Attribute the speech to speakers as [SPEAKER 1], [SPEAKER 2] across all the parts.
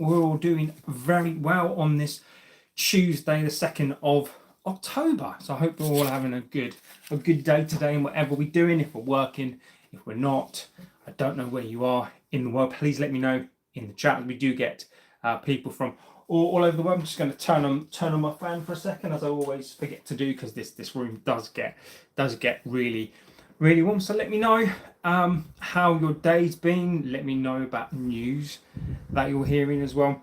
[SPEAKER 1] we're all doing very well on this Tuesday, the 2nd of October. So I hope we're all having a good day today, and whatever we're doing, if we're working, if we're not, I don't know where you are in the world. Please let me know in the chat. We do get people from all over the world. I'm just going to turn on my fan for a second, as I always forget to do, because this room does get really warm. So let me know how your day's been. Let me know about news that you're hearing as well,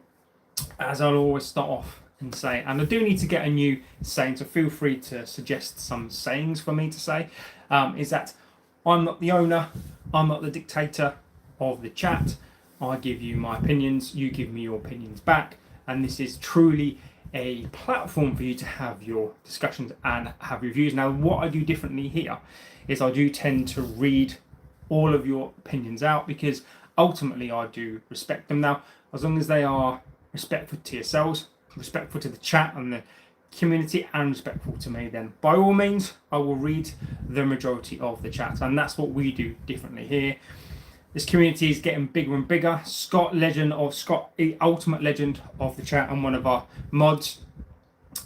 [SPEAKER 1] as I'll always start off and say, and I do need to get a new saying, so feel free to suggest some sayings for me to say, is that I'm not the owner, I'm not the dictator of the chat. I give you my opinions, you give me your opinions back, and this is truly a platform for you to have your discussions and have reviews. Now, what I do differently here is I do tend to read all of your opinions out, because ultimately I do respect them. Now, as long as they are respectful to yourselves, respectful to the chat and the community, and respectful to me, then by all means I will read the majority of the chats, and that's what we do differently here. This community is getting bigger and bigger. Scott, ultimate legend of the chat, and one of our mods.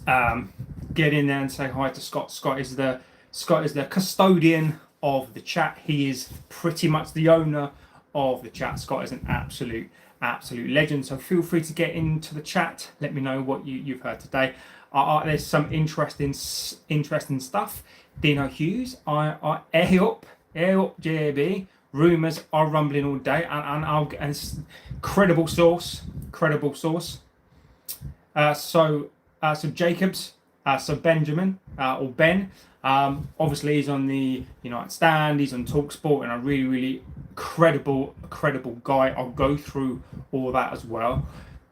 [SPEAKER 1] Get in there and say hi to Scott. Scott is the custodian of the chat. He is pretty much the owner of the chat. Scott is an absolute legend. So feel free to get into the chat. Let me know what you've heard today. There's some interesting stuff. Dino Hughes, I air up JB. Rumours are rumbling all day, and credible source. So Jacobs, so Benjamin or Ben, obviously he's on the United Stand. He's on TalkSport, and a really credible guy. I'll go through all that as well.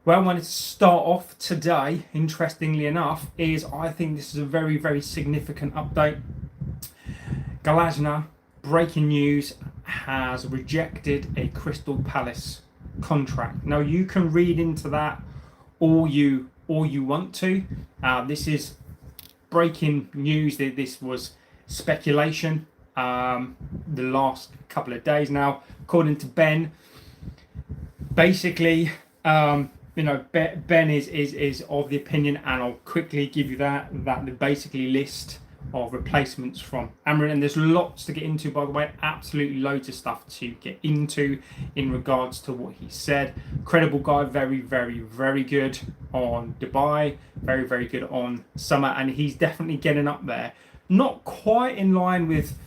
[SPEAKER 1] Where I wanted to start off today, interestingly enough, is I think this is a very significant update. Glasner, breaking news, has rejected a Crystal Palace contract. Now, you can read into that all you want to. This is breaking news. That this was speculation the last couple of days now, according to Ben. Basically, Ben is of the opinion, and I'll quickly give you that the basically list of replacements from Amorin, and there's lots to get into, by the way, absolutely loads of stuff to get into in regards to what he said. Credible guy, very good on Dubai, very good on summer, and he's definitely getting up there. Not quite in line with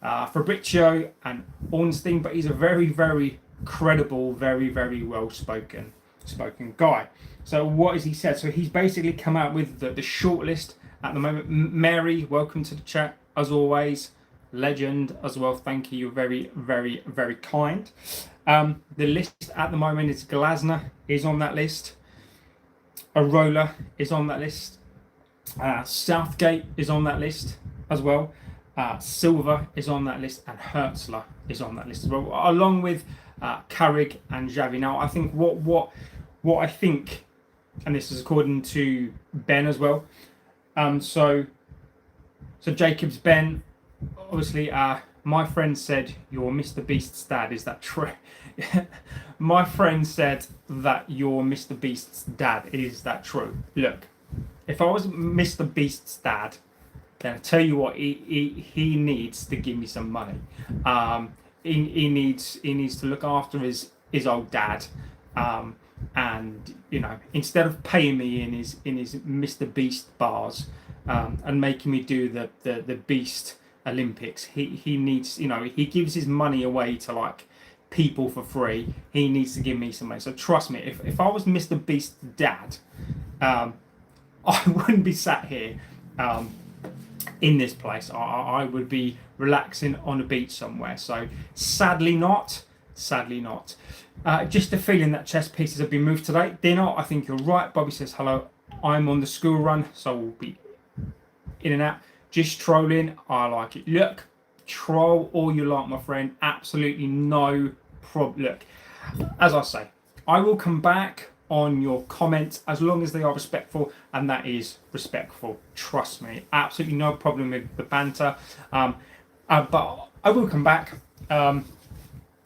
[SPEAKER 1] Fabrizio and Ornstein, but he's a very credible, very well spoken guy. So what has he said? So he's basically come out with the shortlist at the moment. Mary, welcome to the chat as always, legend as well. Thank you. You're very kind. The list at the moment is Glasner is on that list. Arola is on that list. Southgate is on that list as well. Silva is on that list, and Hertzler is on that list as well, along with Carrick and Xavi. Now, I think what I think, and this is according to Ben as well. So Jacobs, Ben, obviously, my friend said you're Mr. Beast's dad. Is that true? My friend said that you're Mr. Beast's dad. Is that true? Look, if I was Mr. Beast's dad, then I tell you what, he needs to give me some money. He needs to look after his old dad. And instead of paying me in his Mr. Beast bars and making me do the Beast Olympics, he needs, he gives his money away to like people for free. He needs to give me some money. So trust me, if I was Mr. Beast's dad, I wouldn't be sat here in this place. I would be relaxing on a beach somewhere. So sadly not. Just a feeling that chess pieces have been moved today. Dino, I think you're right. Bobby says hello. I'm on the school run, so we'll be in and out. Just trolling. I like it. Look, troll all you like, my friend. Absolutely no problem. Look, as I say, I will come back on your comments as long as they are respectful, and that is respectful. Trust me. Absolutely no problem with the banter. But I will come back.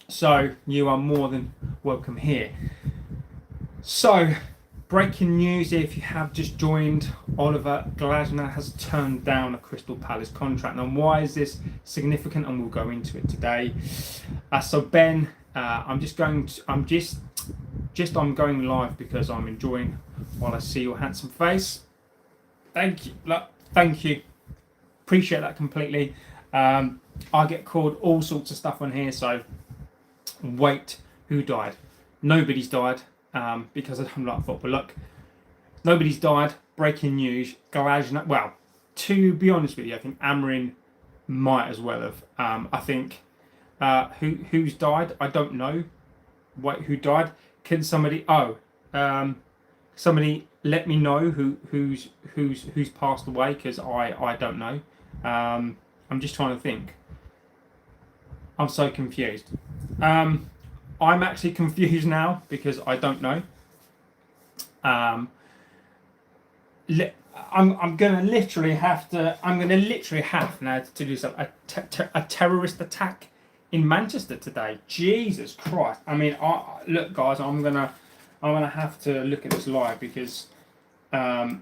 [SPEAKER 1] So you are more than welcome here. So, breaking news if you have just joined, Oliver Glasner has turned down a Crystal Palace contract. Now, why is this significant? And we'll go into it today. So, Ben, I'm going live because I'm enjoying while I see your handsome face. Thank you. Look, thank you. Appreciate that completely. I get called all sorts of stuff on here, so wait, who died? Nobody's died. Because I don't like football. Look, nobody's died. Breaking news. Glasner. Well, to be honest with you, I think Amorin might as well have. I think who's died? I don't know. Wait, who died? Can somebody? Somebody let me know who's passed away, because I don't know. I'm just trying to think. I'm so confused. I'm actually confused now because I don't know. I'm gonna literally have now to do a terrorist attack in Manchester today. Jesus Christ! I mean, look, guys, I'm gonna have to look at this live because that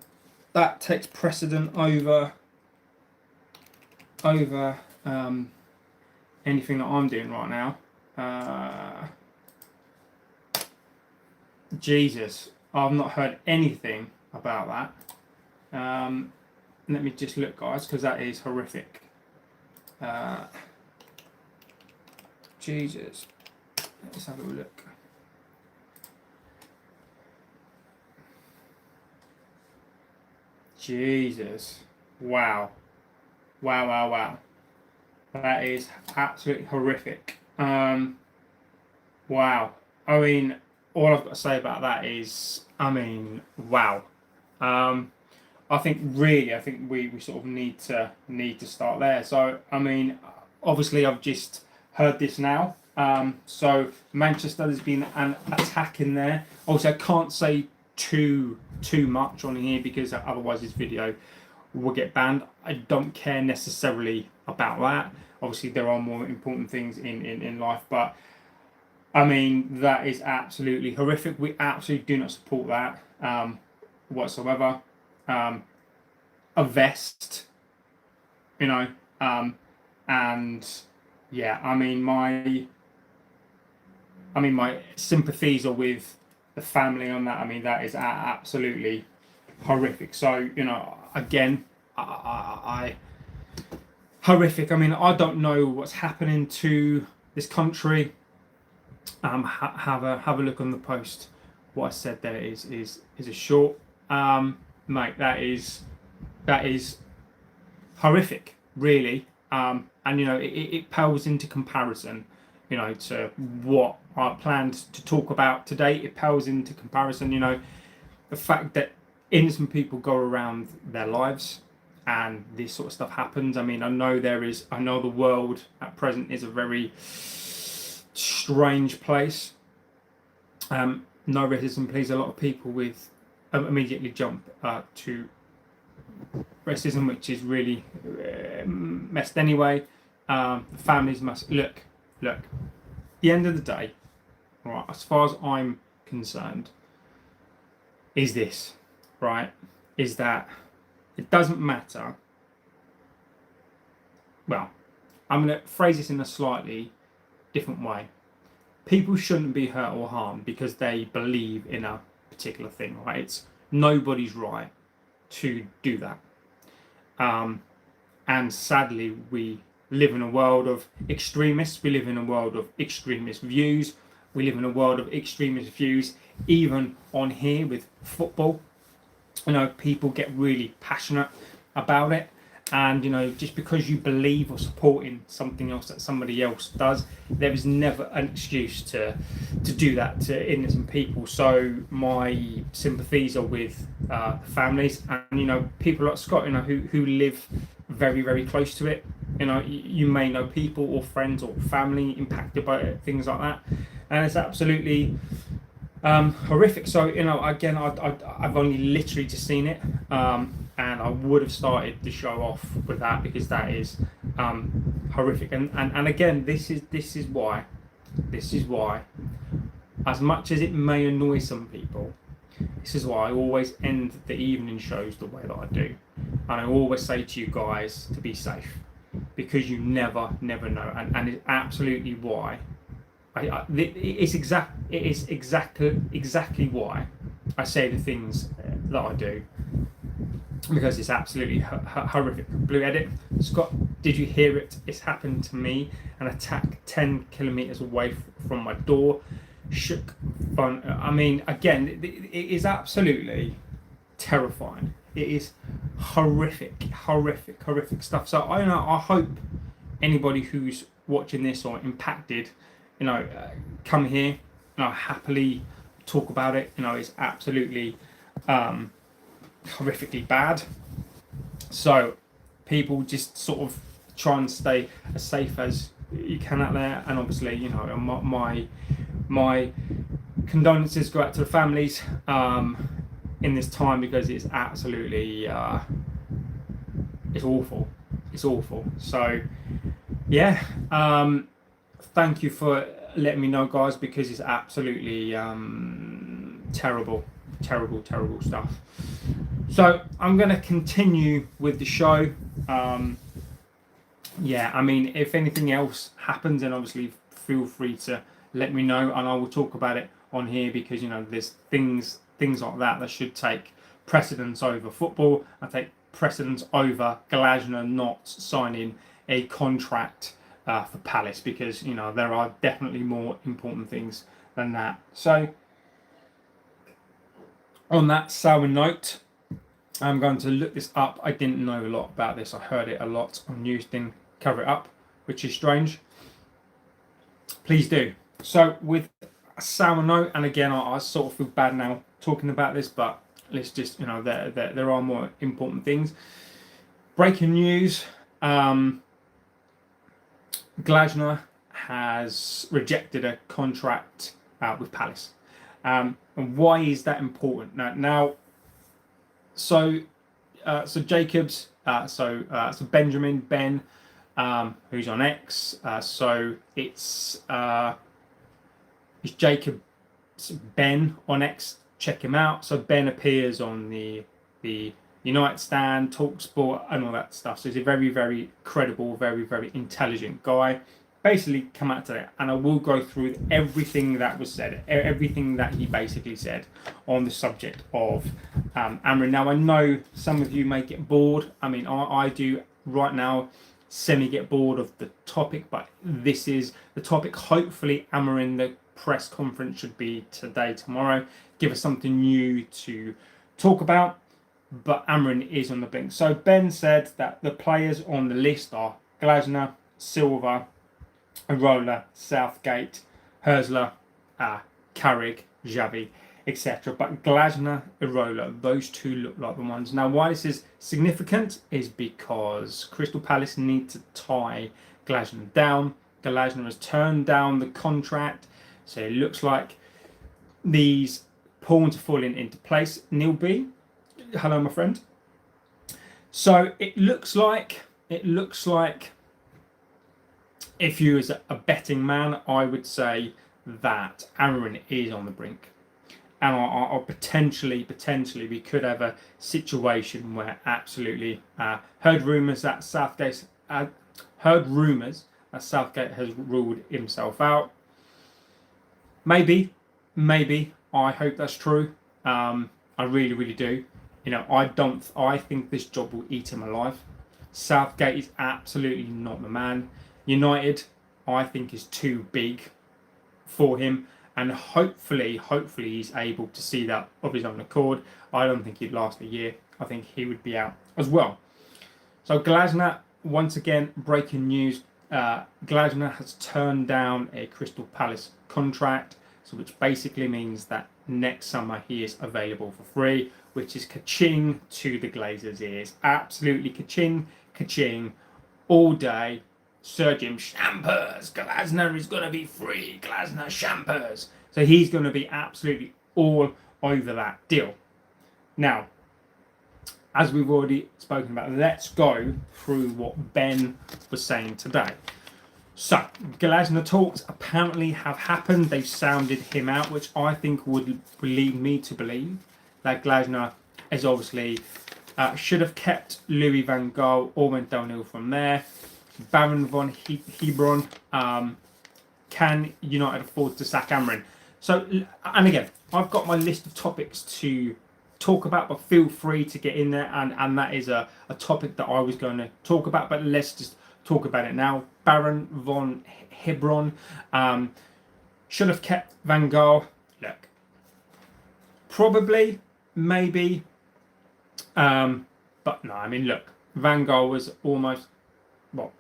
[SPEAKER 1] takes precedent over anything that I'm doing right now. Jesus, I've not heard anything about that. Let me just look, guys, because that is horrific. Jesus, let's have a look. Jesus, wow. That is absolutely horrific. Wow. I mean, all I've got to say about that is, wow. I think we sort of need to start there. So, obviously, I've just heard this now. So Manchester, there's been an attack in there. Also, I can't say too much on here because otherwise this video will get banned. I don't care necessarily about that. Obviously, there are more important things in life, but that is absolutely horrific. We absolutely do not support that whatsoever. A vest, and yeah, my sympathies are with the family on that. That is absolutely horrific. So, again, I horrific. I don't know what's happening to this country. Have a look on the post. What I said there is a short, mate. That is horrific, really. And it pales into comparison, to what I planned to talk about today. It pales into comparison, the fact that innocent people go around their lives and this sort of stuff happens. I know the world at present is a very strange place. No racism, please. A lot of people with immediately jump to racism, which is really messed anyway. Families must look. The end of the day, right? As far as I'm concerned, is this right? Is that it doesn't matter. Well, I'm going to phrase this in a slightly different way. People shouldn't be hurt or harmed because they believe in a particular thing, right? It's nobody's right to do that. And sadly, we live in a world of extremists. We live in a world of extremist views. We live in a world of extremist views, even on here with football. People get really passionate about it. And, just because you believe or support in something else that somebody else does, there is never an excuse to do that to innocent people. So my sympathies are with families and, people like Scott, who live very, very close to it. You may know people or friends or family impacted by it, things like that. And it's absolutely horrific. So, again, I've only literally just seen it. And I would have started the show off with that because that is horrific. And again, this is why as much as it may annoy some people, this is why I always end the evening shows the way that I do. And I always say to you guys to be safe, because you never know. And it's absolutely why. It is exactly why I say the things that I do. Because it's absolutely horrific. Blue edit. Scott, did you hear it? It's happened to me. An attack 10 kilometers away from my door. Shook fun. I mean, again, it is absolutely terrifying. It is horrific stuff. So I hope anybody who's watching this or impacted, come here, happily talk about it. It's absolutely horrifically bad. So people just sort of try and stay as safe as you can out there. And obviously, my condolences go out to the families in this time, because it's absolutely it's awful. So yeah, thank you for letting me know, guys, because it's absolutely terrible stuff. So I'm going to continue with the show. Yeah, I mean, if anything else happens, then obviously feel free to let me know, and I will talk about it on here, because there's things like that should take precedence over football. I take precedence over Glasner not signing a contract for Palace, because there are definitely more important things than that. So on that sour note, I'm going to look this up. I didn't know a lot about this. I heard it a lot on news, didn't cover it up, which is strange. Please do. So with a sour note, and again, I sort of feel bad now talking about this, but let's just, there are more important things. Breaking news, Glasner has rejected a contract with Palace. And why is that important? So Jacobs, so Benjamin, Ben, who's on X. So it's Jacob Ben on X. Check him out. So Ben appears on the United Stand, Talksport, and all that stuff. So he's a very credible, very intelligent guy. Basically, come out today, and I will go through everything that was said, everything that he basically said on the subject of Amorin. Now, I know some of you may get bored. I mean, I do right now semi get bored of the topic, but this is the topic. Hopefully, Amorin, the press conference should be today, tomorrow. Give us something new to talk about. But Amorin is on the blink. So Ben said that the players on the list are Glasner, Silva, Arola, Southgate, Herzler, Carrick, Xavi, etc. But Glasner, Arola, those two look like the ones. Now, why this is significant is because Crystal Palace need to tie Glasner down. Glasner has turned down the contract, so it looks like these pawns are falling into place. Neil B, hello, my friend. So it looks like if you as a betting man, I would say that Amorin is on the brink, and I potentially we could have a situation where absolutely heard rumours that Southgate has ruled himself out. Maybe I hope that's true. I really do. I think this job will eat him alive. Southgate is absolutely not the man. United, I think, is too big for him, and hopefully he's able to see that of his own accord. I don't think he'd last a year. I think he would be out as well. So Glasner, once again, breaking news. Glasner has turned down a Crystal Palace contract, so which basically means that next summer he is available for free, which is ka-ching to the Glazers' ears. Absolutely ka-ching all day. Sir Jim Shampers, Glasner is going to be free. Glasner Shampers. So he's going to be absolutely all over that deal. Now, as we've already spoken about, let's go through what Ben was saying today. So, Glasner talks apparently have happened. They've sounded him out, which I think would lead me to believe that Glasner is obviously should have kept Louis van Gaal or went downhill from there. Baron von Hebron, can United afford to sack Amorin? So, and again, I've got my list of topics to talk about, but feel free to get in there, and that is a topic that I was going to talk about, but let's just talk about it now. Baron von Hebron should have kept Van Gaal. Look, probably, maybe, but no, I mean, look, Van Gaal was almost, what,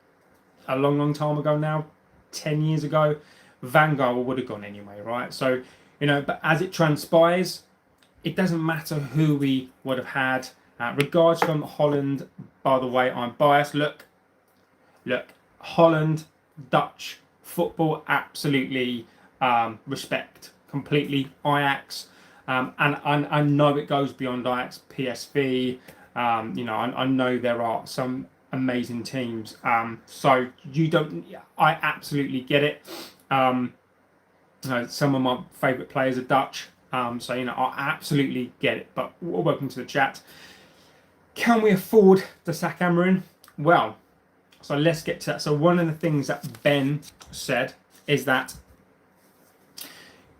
[SPEAKER 1] a long time ago now, 10 years ago. Van Gaal would have gone anyway, right? So, but as it transpires, it doesn't matter who we would have had. Regards from Holland, by the way, I'm biased. Look, Holland, Dutch football, absolutely respect completely. Ajax, and I know it goes beyond Ajax, PSV. I know there are some amazing teams. So I absolutely get it. Some of my favourite players are Dutch. So I absolutely get it. But welcome to the chat. Can we afford to sack Amorin? Well, so let's get to that. So one of the things that Ben said is that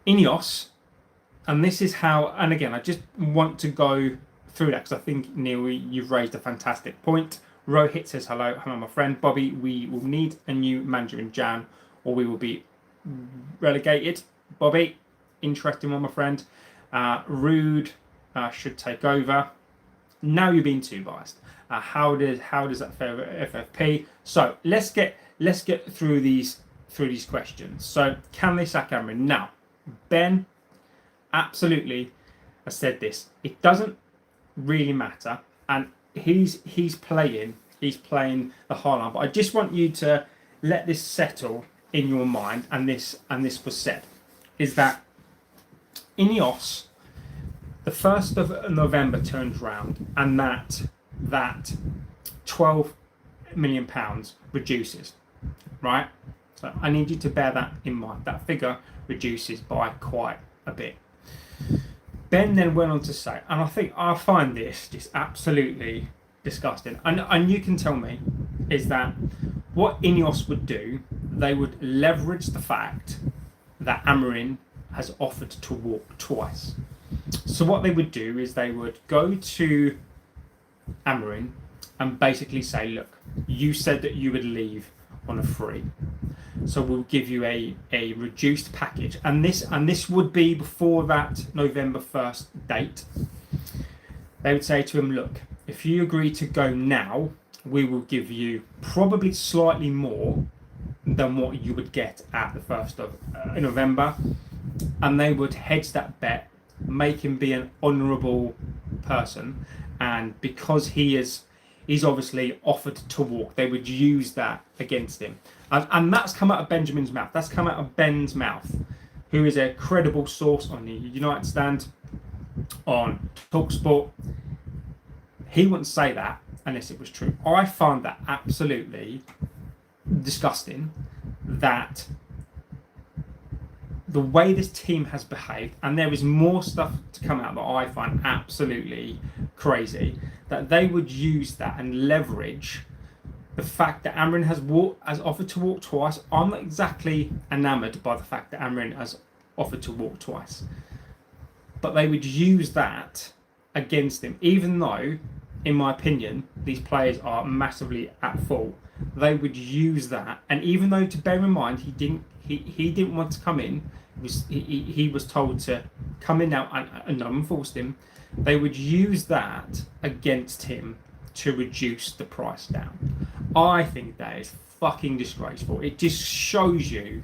[SPEAKER 1] Ineos, and this is how, and again, I just want to go through that because I think, Neil, you've raised a fantastic point. Rohit says, hello, my friend. Bobby, we will need a new manager in Jan or we will be relegated. Bobby, interesting one, my friend. Rude should take over. Now you're being too biased. How does that fare with FFP? So let's get through these questions. So can they sack Amorim? Now, Ben absolutely has said this. It doesn't really matter, and he's playing the hard line. But I just want you to let this settle in your mind. And this was said is that Ineos, the 1st of November turns round, and that £12 million reduces, right? So I need you to bear that in mind. That figure reduces by quite a bit. Ben then went on to say, and I find this just absolutely disgusting, and you can tell me, is that what Ineos would do, they would leverage the fact that Amorin has offered to walk twice. So what they would do is they would go to Amorin and basically say, look, you said that you would leave on a free, so we'll give you a reduced package, and this would be before that November 1st date. They would say to him, look, if you agree to go now, we will give you probably slightly more than what you would get at the 1st of November, and they would hedge that bet, make him be an honourable person, and because he's obviously offered to walk, they would use that against him. And that's come out of Benjamin's mouth. That's come out of Ben's mouth, who is a credible source on the United Stand, on TalkSport. He wouldn't say that unless it was true. I find that absolutely disgusting, that the way this team has behaved, and there is more stuff to come out that I find absolutely crazy, that they would use that and leverage the fact that Amorin has offered to walk twice. I'm not exactly enamoured by the fact that Amorin has offered to walk twice, but they would use that against him, even though, in my opinion, these players are massively at fault. They would use that, and even though, to bear in mind, he didn't want to come in. He was told to come in now, and no one forced him. They would use that against him to reduce the price down. I think that is fucking disgraceful. It just shows you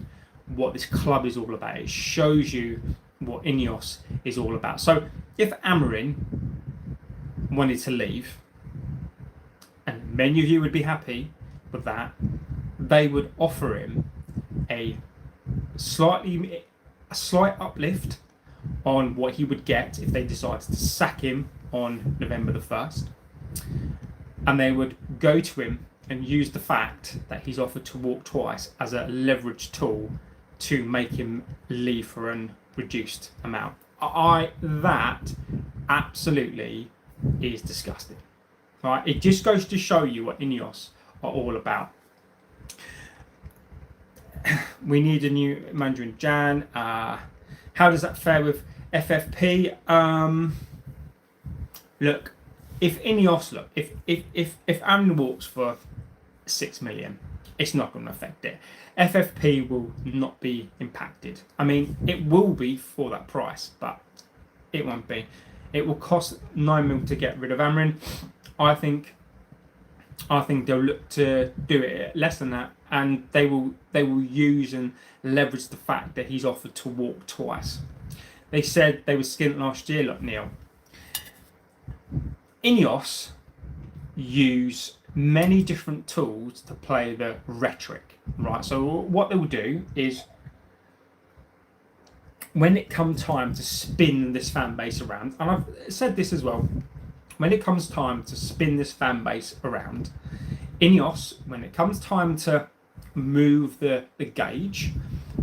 [SPEAKER 1] what this club is all about. It shows you what Ineos is all about. So if Amorin wanted to leave, and many of you would be happy with that, they would offer him a slight uplift on what he would get if they decided to sack him on November the 1st. And they would go to him and use the fact that he's offered to walk twice as a leverage tool to make him leave for an reduced amount. That absolutely is disgusting. Right? It just goes to show you what Ineos are all about. We need a new manager in Jan. How does that fare with FFP? Look, if Ineos, if Amorin walks for 6 million, it's not going to affect it. FFP will not be impacted. I mean, it will be for that price, but it won't be. It will cost 9 million to get rid of Amorin. I think they'll look to do it at less than that, and they will use and leverage the fact that he's offered to walk twice. They said they were skint last year, look, Neil. Ineos use many different tools to play the rhetoric, right? So what they will do is, when it comes time to spin this fan base around, and I've said this as well, when it comes time to spin this fan base around, Ineos, when it comes time to move the gauge,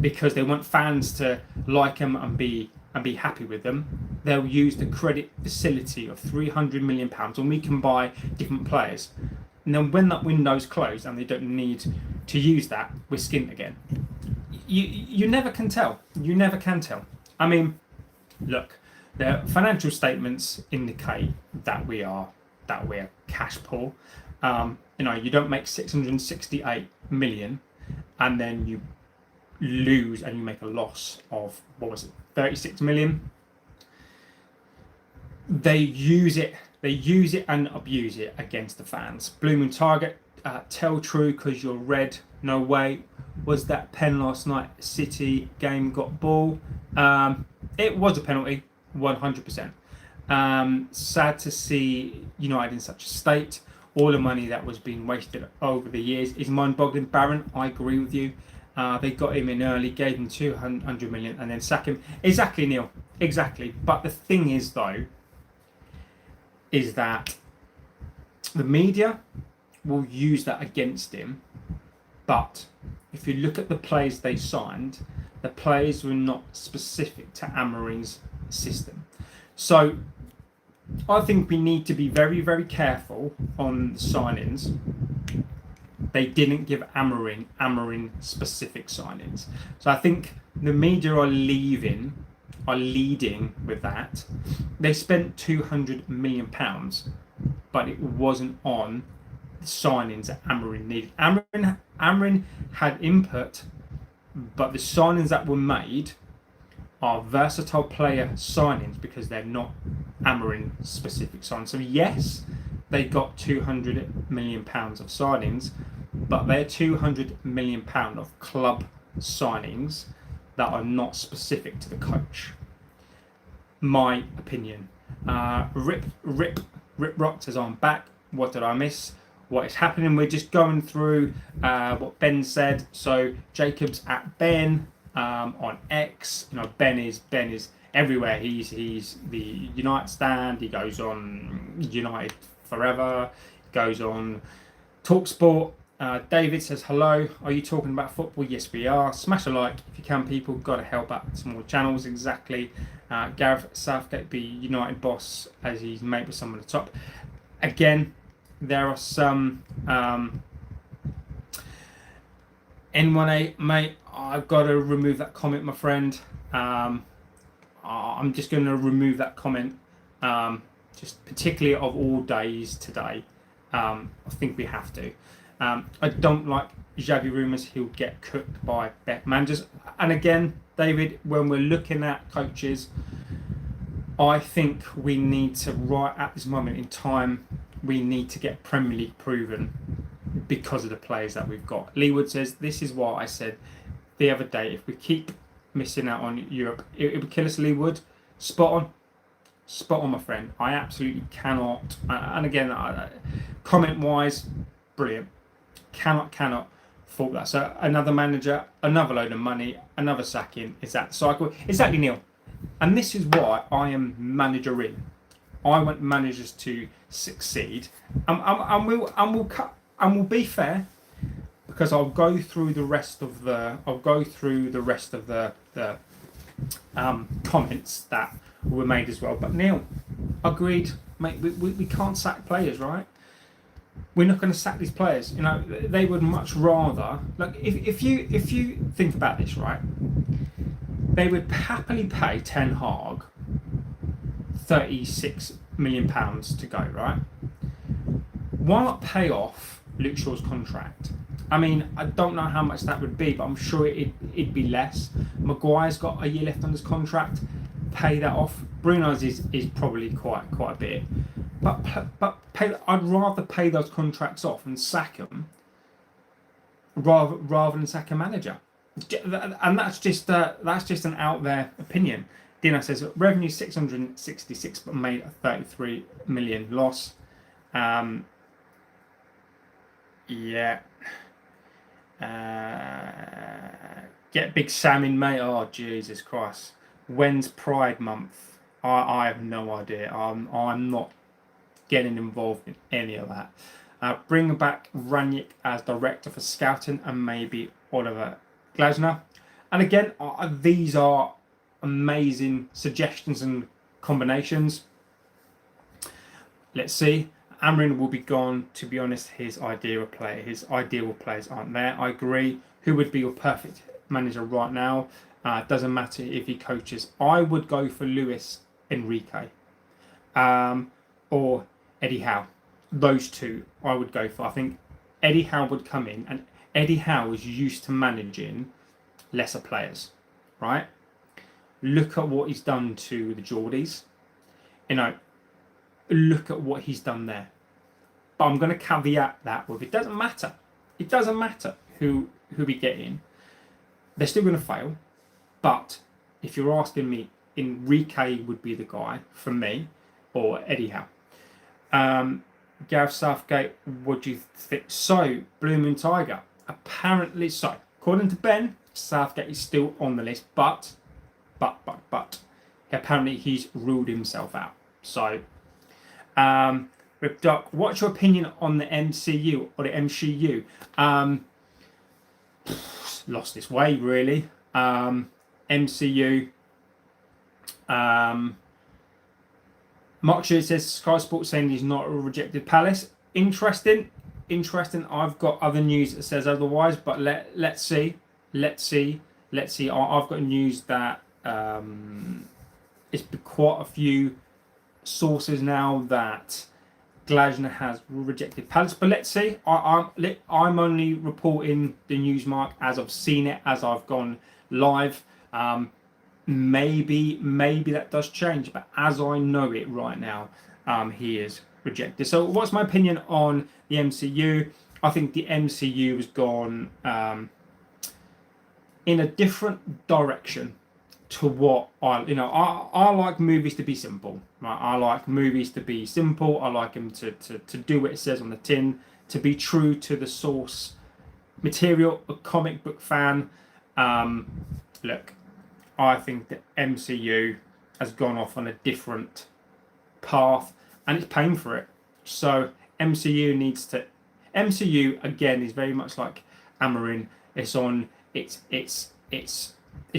[SPEAKER 1] because they want fans to like them and be happy with them, they'll use the credit facility of £300 million, and we can buy different players. And then when that window's closed and they don't need to use that, we're skint again. You never can tell. You never can tell. I mean, look, the financial statements indicate that we're cash poor. You don't make 668 million, and then you lose and you make a loss of 36 million. They use it and abuse it against the fans. Blooming target, tell true because you're red. No way. Was that pen last night? City game got ball. It was a penalty, 100%. Sad to see United in such a state. All the money that was being wasted over the years is mind-boggling. Baron, I agree with you. They got him in early, gave him 200 million, and then sack him. Exactly, Neil. Exactly. But the thing is, though, is that the media will use that against him. But if you look at the players they signed, the players were not specific to Amorim's system. So I think we need to be very, very careful on the signings. They didn't give Amorim specific signings. So I think the media are leading with that. They spent £200 million, but it wasn't on the signings that Amorim needed. Amorim had input, but the signings that were made are versatile player signings because they're not Amorim specific signings. So yes, they got £200 million of signings, but they're £200 million of club signings that are not specific to the coach. My opinion. Rip Rock says, I'm back. What did I miss? What is happening? We're just going through what Ben said. So Jacob's at Ben on X. Ben is everywhere. He's the United stand. He goes on United Forever. Goes on TalkSport. David says, hello, are you talking about football? Yes, we are. Smash a like if you can, people. Got to help out some more channels. Exactly. Gareth Southgate be United boss as he's mate with someone at the top. Again, there are some N1A, mate. I've got to remove that comment, my friend. I'm just going to remove that comment, just particularly of all days today. I think we have to. I don't like Xavi rumours. He'll get cooked by bet managers. And again, David, when we're looking at coaches, I think we need to, right at this moment in time, we need to get Premier League proven because of the players that we've got. Leewood says, this is what I said the other day. If we keep missing out on Europe, it would kill us, Leewood. Spot on, my friend. I absolutely cannot. And again, comment-wise, brilliant. Cannot fault that. So another manager, another load of money, another sacking. Is that cycle? Exactly, Neil. And this is why I am Managerial. I want managers to succeed, and we'll cut. and we'll be fair, because I'll go through the rest of the comments that were made as well. But Neil, agreed, mate. We can't sack players, right? We're not going to sack these players. You know, they would much rather. Like if you think about this, right? They would happily pay Ten Hag £36 million to go, right? Why not pay off Luke Shaw's contract? I mean, I don't know how much that would be, but I'm sure it'd be less. Maguire's got a year left on his contract. Pay that off. Bruno's is probably quite a bit, but I'd rather pay those contracts off and sack them rather than sack a manager. And that's just an out there opinion. Dino says revenue 666, but made a 33 million loss. Yeah. Get Big Sam in, mate. Oh, Jesus Christ. When's Pride Month? I have no idea. I'm not getting involved in any of that. Bring back Ranić as director for scouting and maybe Oliver Glasner. And again, these are amazing suggestions and combinations. Let's see. Amorin will be gone. To be honest, his ideal players aren't there. I agree. Who would be your perfect manager right now? Doesn't matter if he coaches. I would go for Luis Enrique or Eddie Howe. Those two I would go for. I think Eddie Howe would come in, and Eddie Howe is used to managing lesser players, right? Look at what he's done to the Geordies. You know, look at what he's done there. But I'm going to caveat that with it doesn't matter. It doesn't matter who we get in. They're still going to fail. But if you're asking me, Enrique would be the guy for me, or Eddie Howe. Gareth Southgate, what do you think? So, Blue Moon Tiger, apparently so. According to Ben, Southgate is still on the list, but apparently he's ruled himself out. So, Rip Duck, what's your opinion on the MCU or the MCU? Lost its way, really. MCU. Mark Sheard says Sky Sports saying he's not a rejected Palace. Interesting. I've got other news that says otherwise, but let's see. I've got news that it's quite a few sources now that Glasner has rejected Palace, but let's see. I'm only reporting the news, Mark, as I've seen it, as I've gone live. Maybe that does change, but as I know it right now, he is rejected. So what's my opinion on the MCU? I think the MCU has gone in a different direction to what I like movies to be simple. Right? I like movies to be simple. I like them to do what it says on the tin, to be true to the source material. A comic book fan. Look, I think the MCU has gone off on a different path, and it's paying for it. So MCU again is very much like Amorin. It's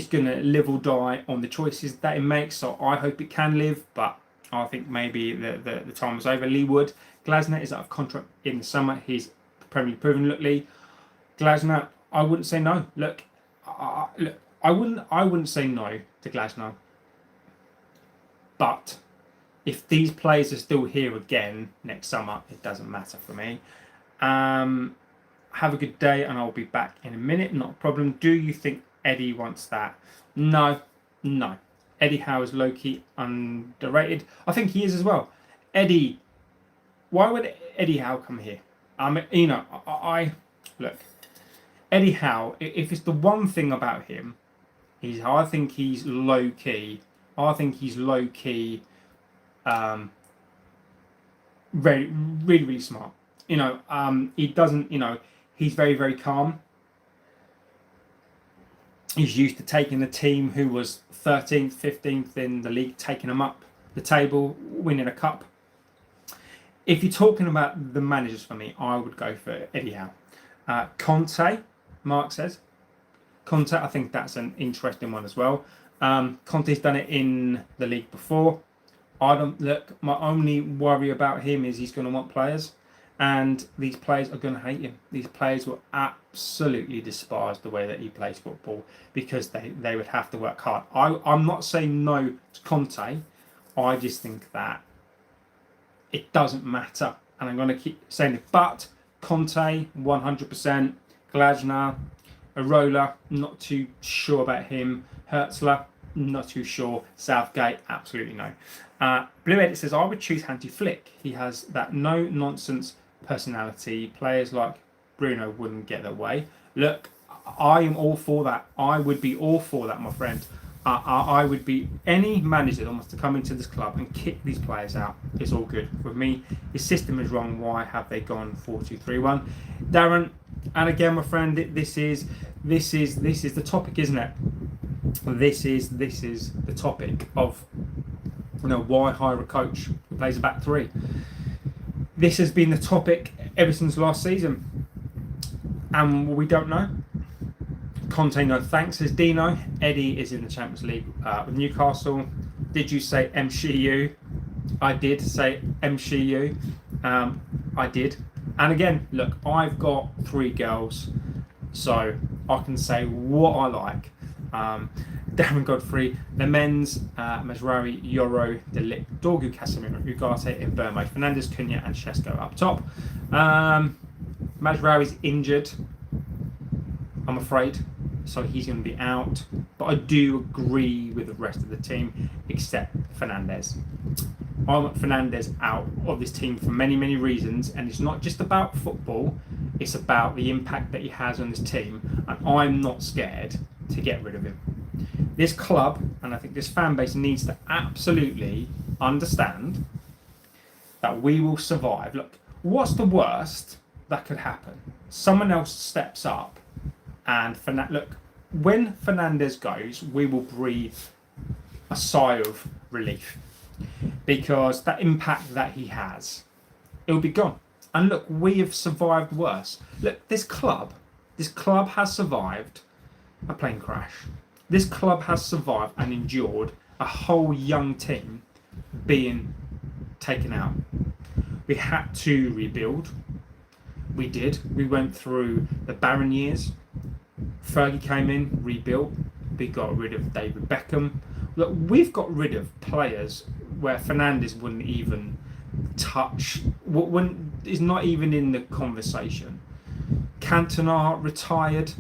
[SPEAKER 1] going to live or die on the choices that it makes. So I hope it can live, but I think maybe the time is over. Lee Wood, Glasner is out of contract in the summer. He's Premier League proven. Look, Lee, Glasner, I wouldn't say no. Look, I wouldn't say no to Glasner. But if these players are still here again next summer, it doesn't matter for me. Have a good day, and I'll be back in a minute. Not a problem. Do you think Eddie wants that? No. Eddie Howe is low-key underrated. I think he is as well. Eddie, why would Eddie Howe come here? Look, Eddie Howe, if it's the one thing about him, I think he's low-key. Really, really, really smart. He doesn't. He's very, very calm. He's used to taking the team who was 13th, 15th in the league, taking them up the table, winning a cup. if you're talking about the managers for me, I would go for Eddie Howe. Conte, Mark says. Conte, I think that's an interesting one as well. Conte's done it in the league before. I don't look. My only worry about him is he's going to want players, and these players are going to hate him. These players will absolutely despise the way that he plays football because they would have to work hard. I'm not saying no to Conte. I just think that it doesn't matter, and I'm going to keep saying it. But Conte, 100%. Glasner, Arola, not too sure about him. Hertzler, not too sure. Southgate, absolutely no. Blue Edit says, I would choose Hansi Flick. He has that no-nonsense personality. Players like Bruno wouldn't get their way. Look, I am all for that. I would be all for that, my friend. I would be any manager that wants to come into this club and kick these players out. It's all good with me. His system is wrong. Why have they gone 4-2-3-1? Darren, and again, my friend, this is the topic, isn't it? This is the topic of why hire a coach who plays a back three. This has been the topic ever since last season, and we don't know. Conte, no thanks, says Dino. Eddie is in the Champions League with Newcastle. Did you say MCU? I did say MCU. I did. And again, look, I've got 3 girls, so I can say what I like. Darren Godfrey, the men's, Masraoui, Yoro, De Ligt, Dorgu, Casemiro, Ugarte, Mbeumo, Fernandes, Cunha, and Šeško up top. Masraoui's injured, I'm afraid, so he's going to be out. But I do agree with the rest of the team, except Fernandes. I want Fernandes out of this team for many, many reasons, and it's not just about football, it's about the impact that he has on this team, and I'm not scared to get rid of him. This club, and I think this fan base, needs to absolutely understand that we will survive. Look, what's the worst that could happen? Someone else steps up, and look, when Fernandes goes, we will breathe a sigh of relief, because that impact that he has, it will be gone. And look, we have survived worse. Look, this club has survived a plane crash. This club has survived and endured a whole young team being taken out. We had to rebuild. We did. We went through the barren years. Fergie came in, rebuilt. We got rid of David Beckham. Look, we've got rid of players where Fernandes wouldn't even touch, is not even in the conversation. Cantona retired,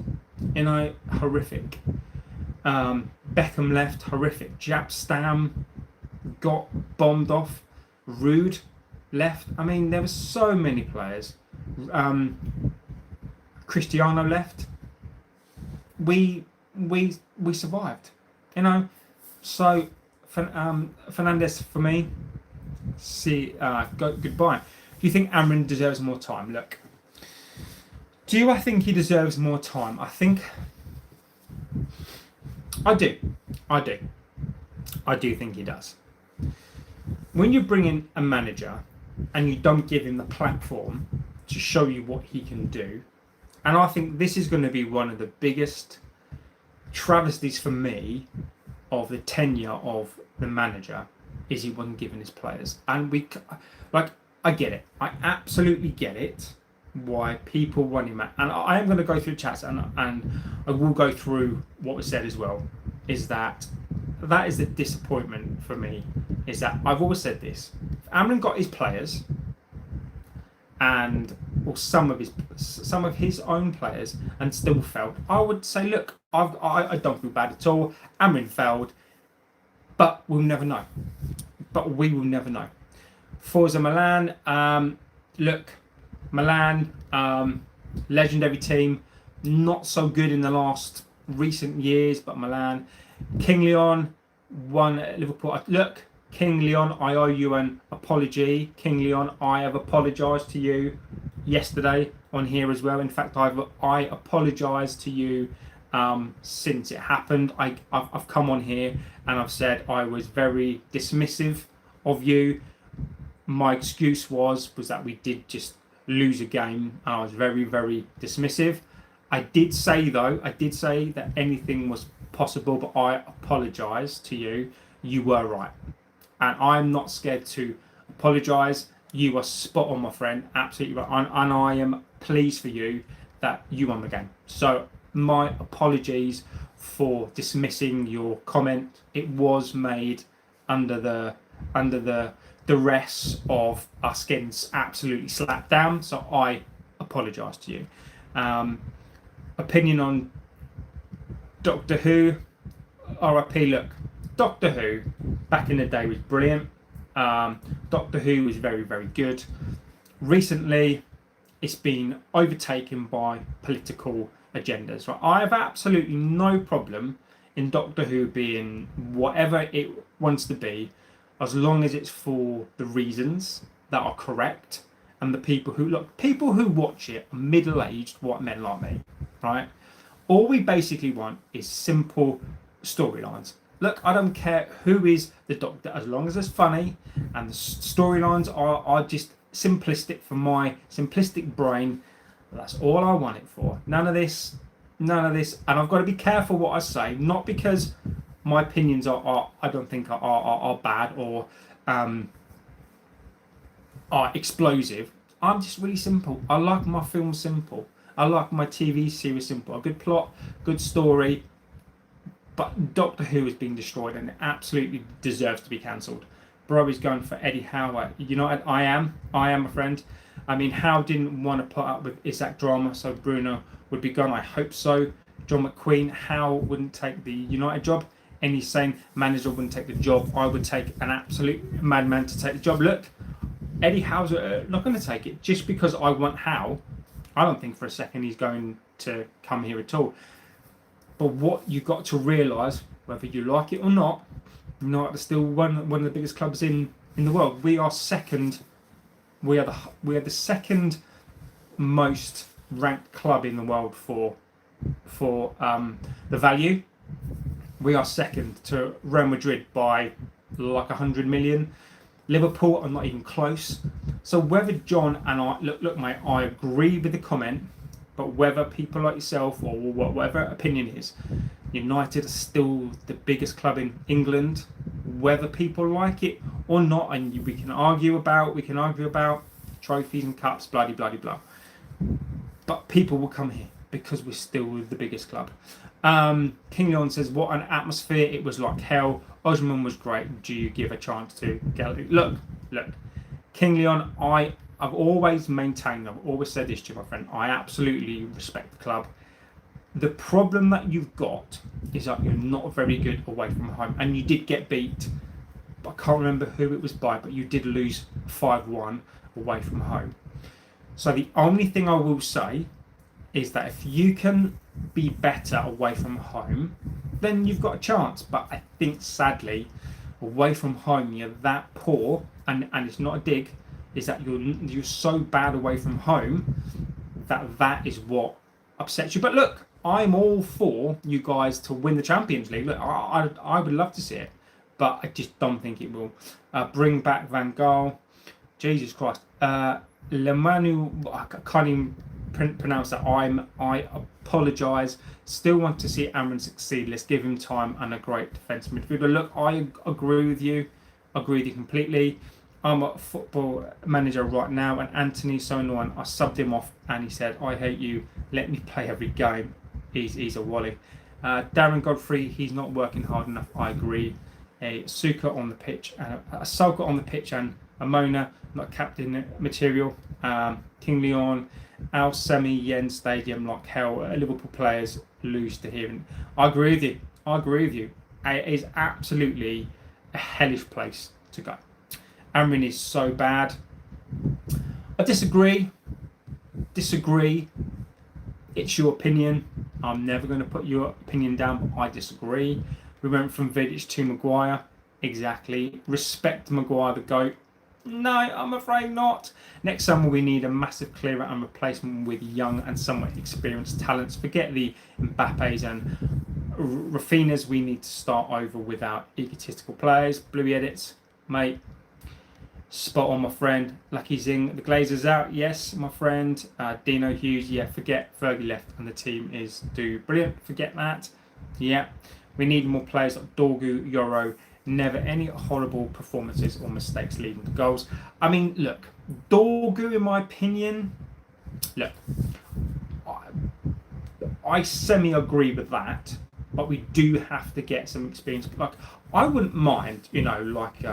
[SPEAKER 1] horrific. Beckham left, horrific. Jap Stam got bombed off. Rude left. I mean, there were so many players. Cristiano left. We survived, So Fernandes for me. Goodbye. Do you think Amorin deserves more time? Look, I think he deserves more time? I do. I do think he does. When you bring in a manager and you don't give him the platform to show you what he can do, and I think this is going to be one of the biggest travesties for me of the tenure of the manager, is he wasn't given his players. And I get it. I absolutely get it, why people want him out. And I am going to go through chats and I will go through what was said as well, is that is the disappointment for me, is that I've always said this. If Amorin got his players, or some of his own players, and still failed, I would say, look, I don't feel bad at all. Amorin failed, but we'll never know. We will never know. Forza Milan, look, Milan, legendary team, not so good in the last recent years, but Milan. King Leon won at Liverpool. Look, King Leon, I owe you an apology. King Leon, I have apologised to you yesterday on here as well. In fact, I apologised to you since it happened. I've come on here and I've said I was very dismissive of you. my excuse was that we did just lose a game, and I was very, very dismissive. I did say that anything was possible, but I apologise to you. You were right, and I'm not scared to apologise. You are spot on, my friend, absolutely right, and I am pleased for you that you won the game. So my apologies for dismissing your comment. It was made under the duress of us getting absolutely slapped down. So I apologise to you. Opinion on Doctor Who, RIP. Look, Doctor Who back in the day was brilliant. Doctor Who was very, very good. Recently, it's been overtaken by political agendas. Right? I have absolutely no problem in Doctor Who being whatever it wants to be, as long as it's for the reasons that are correct, and the people who watch it are middle-aged white men like me, right? All we basically want is simple storylines. Look, I don't care who is the Doctor, as long as it's funny and the storylines are just simplistic for my simplistic brain. That's all I want it for. None of this, and I've got to be careful what I say, not because my opinions are I don't think are bad or are explosive. I'm just really simple. I like my films simple. I like my TV series simple. A good plot, good story. But Doctor Who is being destroyed and it absolutely deserves to be cancelled. Bro is going for Eddie Howe. United, I am a friend. I mean, Howe didn't want to put up with Isaac drama, so Bruno would be gone. I hope so. John McQueen, Howe wouldn't take the United job. And he's saying manager wouldn't take the job. I would take an absolute madman to take the job. Look, Eddie Howe's not going to take it just because I want Howe. I don't think for a second he's going to come here at all. But what you've got to realise, whether you like it or not, United are still one of the biggest clubs in the world. We are second. We are the second most ranked club in the world for the value. We are second to Real Madrid by like 100 million. Liverpool are not even close. So whether John and I look, mate, I agree with the comment, but whether people like yourself or whatever opinion is, United are still the biggest club in England. Whether people like it or not, and we can argue about trophies and cups, blah blah blah blah. But people will come here because we're still the biggest club. King Leon says, what an atmosphere, it was like hell. Osman was great. Do you give a chance to Gallagher? Look, King Leon, I've always maintained, I've always said this to you, my friend, I absolutely respect the club. The problem that you've got is that you're not very good away from home, and you did get beat. I can't remember who it was by, but you did lose 5-1 away from home. So the only thing I will say is that if you can be better away from home, then you've got a chance. But I think sadly, away from home, you're that poor, and it's not a dig, is that you're so bad away from home that is what upsets you. But look, I'm all for you guys to win the Champions League. Look, I would love to see it, but I just don't think it will. Bring back Van Gaal. Jesus Christ. Lemanu, I can't even pronounce that. I apologise. Still want to see Amorin succeed. Let's give him time and a great defensive midfielder. Look, I agree with you. Completely. I'm a football manager right now, and Anthony so annoying. I subbed him off and he said, I hate you, let me play every game. He's a wally. Darren Godfrey, he's not working hard enough. I agree. A Suka on the pitch, a Salka on the pitch, and a Mona, not captain material. King Leon, Al Semi, Yen Stadium, like hell. Liverpool players lose to him. I agree with you. It is absolutely a hellish place to go. Amorin is so bad. I disagree. It's your opinion. I'm never going to put your opinion down, but I disagree. We went from Vidic to Maguire. Exactly. Respect Maguire, the GOAT. No, I'm afraid not. Next summer we need a massive clearer and replacement with young and somewhat experienced talents. Forget the Mbappes and Rafinhas. We need to start over with our egotistical players. Bluey edits, mate. Spot on, my friend. Lucky Zing. The Glazers out. Yes, my friend. Dino Hughes. Yeah, forget Fergie left and the team is do brilliant. Forget that. Yeah. We need more players like Dorgu, Yoro. Never any horrible performances or mistakes leading to goals. I mean, look, Dorgu, in my opinion, look, I semi-agree with that, but we do have to get some experience. Like, I wouldn't mind, like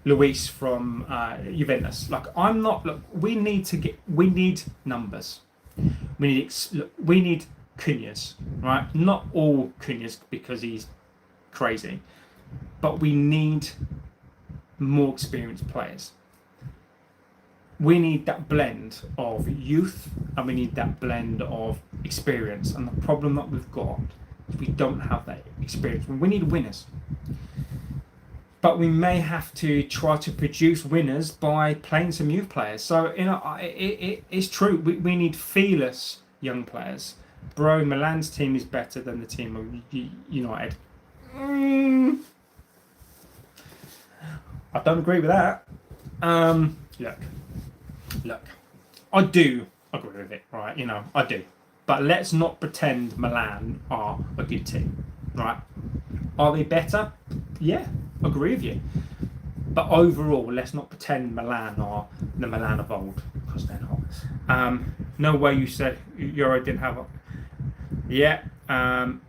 [SPEAKER 1] Luis from Juventus. Like, I'm not. Look, we need numbers. We need Cunhas, right? Not all Cunhas because he's crazy, but we need more experienced players. We need that blend of youth and we need that blend of experience. And the problem that we've got is we don't have that experience. We need winners. But we may have to try to produce winners by playing some youth players. So, it's true. We need fearless young players. Bro, Milan's team is better than the team of United. I don't agree with that. Look, I do agree with it, right? I do. But let's not pretend Milan are a good team, right? Are they better? Yeah, agree with you. But overall, let's not pretend Milan are the Milan of old, because they're not. No way you said Euro didn't have a... Yeah,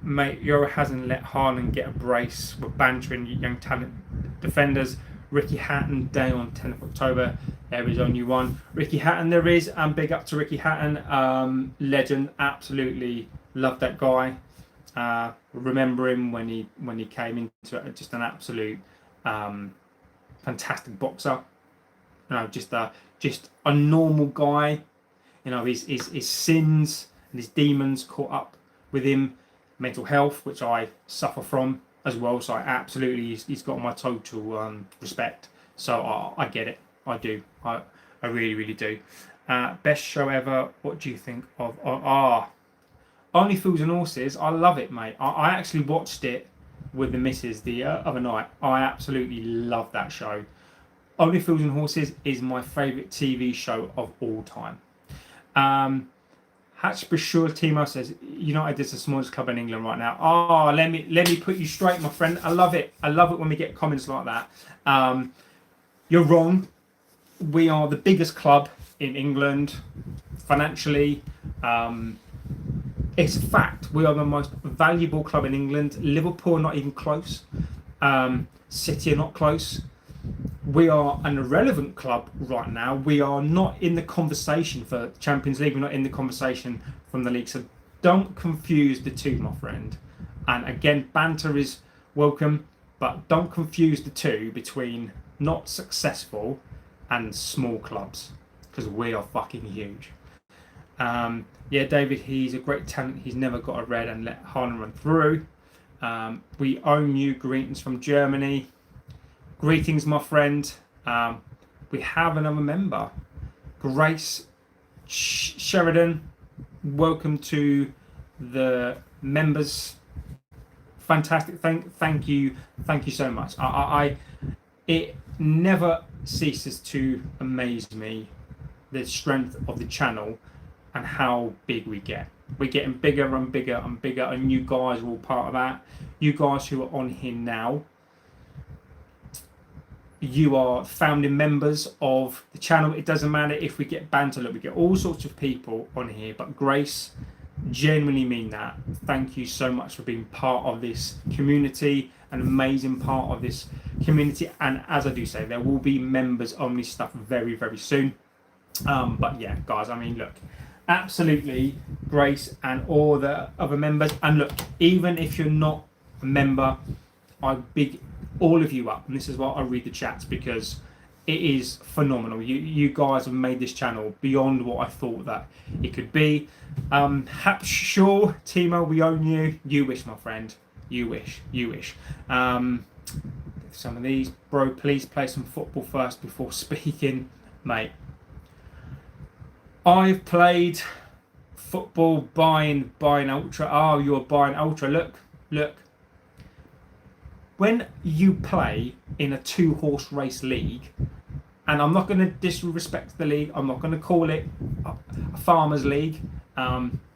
[SPEAKER 1] mate, Euro hasn't let Haaland get a brace. We're bantering young talent defenders. Ricky Hatton, day on 10th of October. There is only one. Ricky Hatton there is, and big up to Ricky Hatton. Legend, absolutely love that guy. Remember him when he came into it, just an absolute fantastic boxer. Just a normal guy. His sins and his demons caught up with him. Mental health, which I suffer from as well. So I absolutely, he's got my total respect. So I get it. I do. I really, really do. Best show ever. What do you think of? Only Fools and Horses. I love it, mate. I actually watched it with the missus the other night. I absolutely love that show. Only Fools and Horses is my favourite TV show of all time. Hatchbashur Timo says United is the smallest club in England right now. Let me put you straight, my friend. I love it. I love it when we get comments like that. You're wrong. We are the biggest club in England financially. It's a fact. We are the most valuable club in England. Liverpool are not even close. City are not close. We are an irrelevant club right now. We are not in the conversation for Champions League. We're not in the conversation from the league. So don't confuse the two, my friend. And again, banter is welcome, but don't confuse the two between not successful and small clubs, because we are fucking huge. Yeah, David, he's a great talent. He's never got a red and let Haaland run through. We own you. Greetings from Germany. Greetings, my friend. We have another member, Grace Sheridan. Welcome to the members. Fantastic. Thank you so much. It never ceases to amaze me, the strength of the channel and how big we get. We're getting bigger and bigger and bigger, and you guys are all part of that. You guys who are on here now, you are founding members of the channel. It doesn't matter if we get banter. Look, we get all sorts of people on here, but Grace, genuinely mean that. Thank you so much for being part of this community, an amazing part of this community. And as I do say, there will be members only stuff very, very soon. But yeah, guys, I mean, look, absolutely, Grace and all the other members. And look, even if you're not a member, I big all of you up, and this is why I read the chats, because it is phenomenal. You guys have made this channel beyond what I thought that it could be. Sure, Timo, we own you. You wish, my friend. You wish. Some of these, bro, please play some football first before speaking, mate. I've played football buying ultra. Oh, you're buying ultra. Look. When you play in a 2-horse race league and I'm not going to disrespect the league. I'm not going to call it a farmers' league,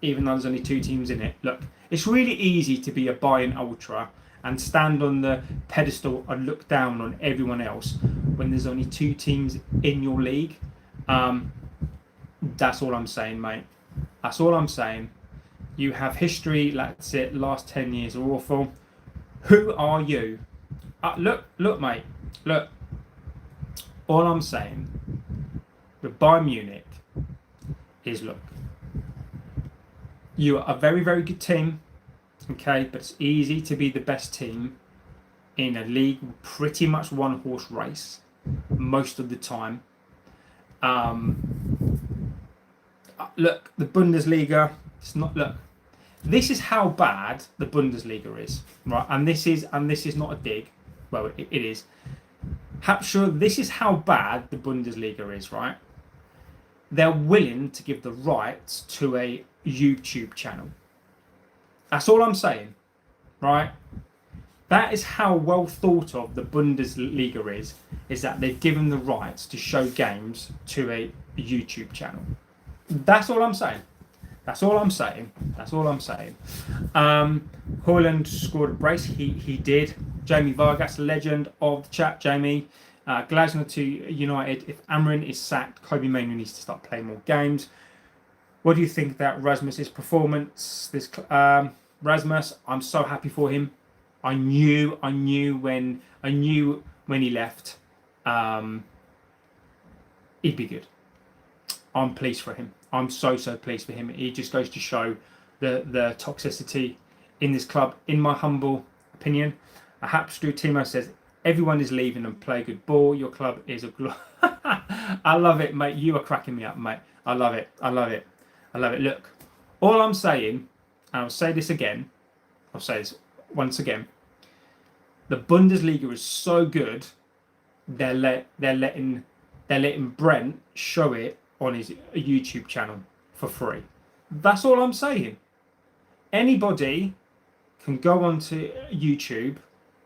[SPEAKER 1] even though there's only 2 teams in it. Look, it's really easy to be a Bayern ultra and stand on the pedestal and look down on everyone else when there's only 2 teams in your league. That's all I'm saying, mate. That's all I'm saying. You have history, that's it. Last 10 years are awful. Who are you? Look, mate. Look. All I'm saying with Bayern Munich is, look, you are a very, very good team, okay, but it's easy to be the best team in a league with pretty much one-horse race most of the time. Look, the Bundesliga, it's not, look, this is how bad the Bundesliga is, right? And this is not a dig. Well, it is. Sure, this is how bad the Bundesliga is, right? They're willing to give the rights to a YouTube channel. That's all I'm saying, right? That is how well thought of the Bundesliga is that they've given the rights to show games to a YouTube channel. That's all I'm saying. That's all I'm saying. That's all I'm saying. Haaland scored a brace. He did. Jamie Vargas, legend of the chat. Jamie. Glasner to United. If Amorin is sacked, Kobe Mainoo needs to start playing more games. What do you think about Rasmus's performance? Rasmus, I'm so happy for him. I knew when he left, he'd be good. I'm pleased for him. I'm so pleased for him. He just goes to show the toxicity in this club, in my humble opinion. Hapstrew Timo says, everyone is leaving and play good ball. Your club is a I love it, mate. You are cracking me up, mate. I love it. I love it. I love it. Look, all I'm saying, and I'll say this again, I'll say this once again, the Bundesliga is so good, they're letting Brent show it on his YouTube channel for free. That's all I'm saying. Anybody can go onto YouTube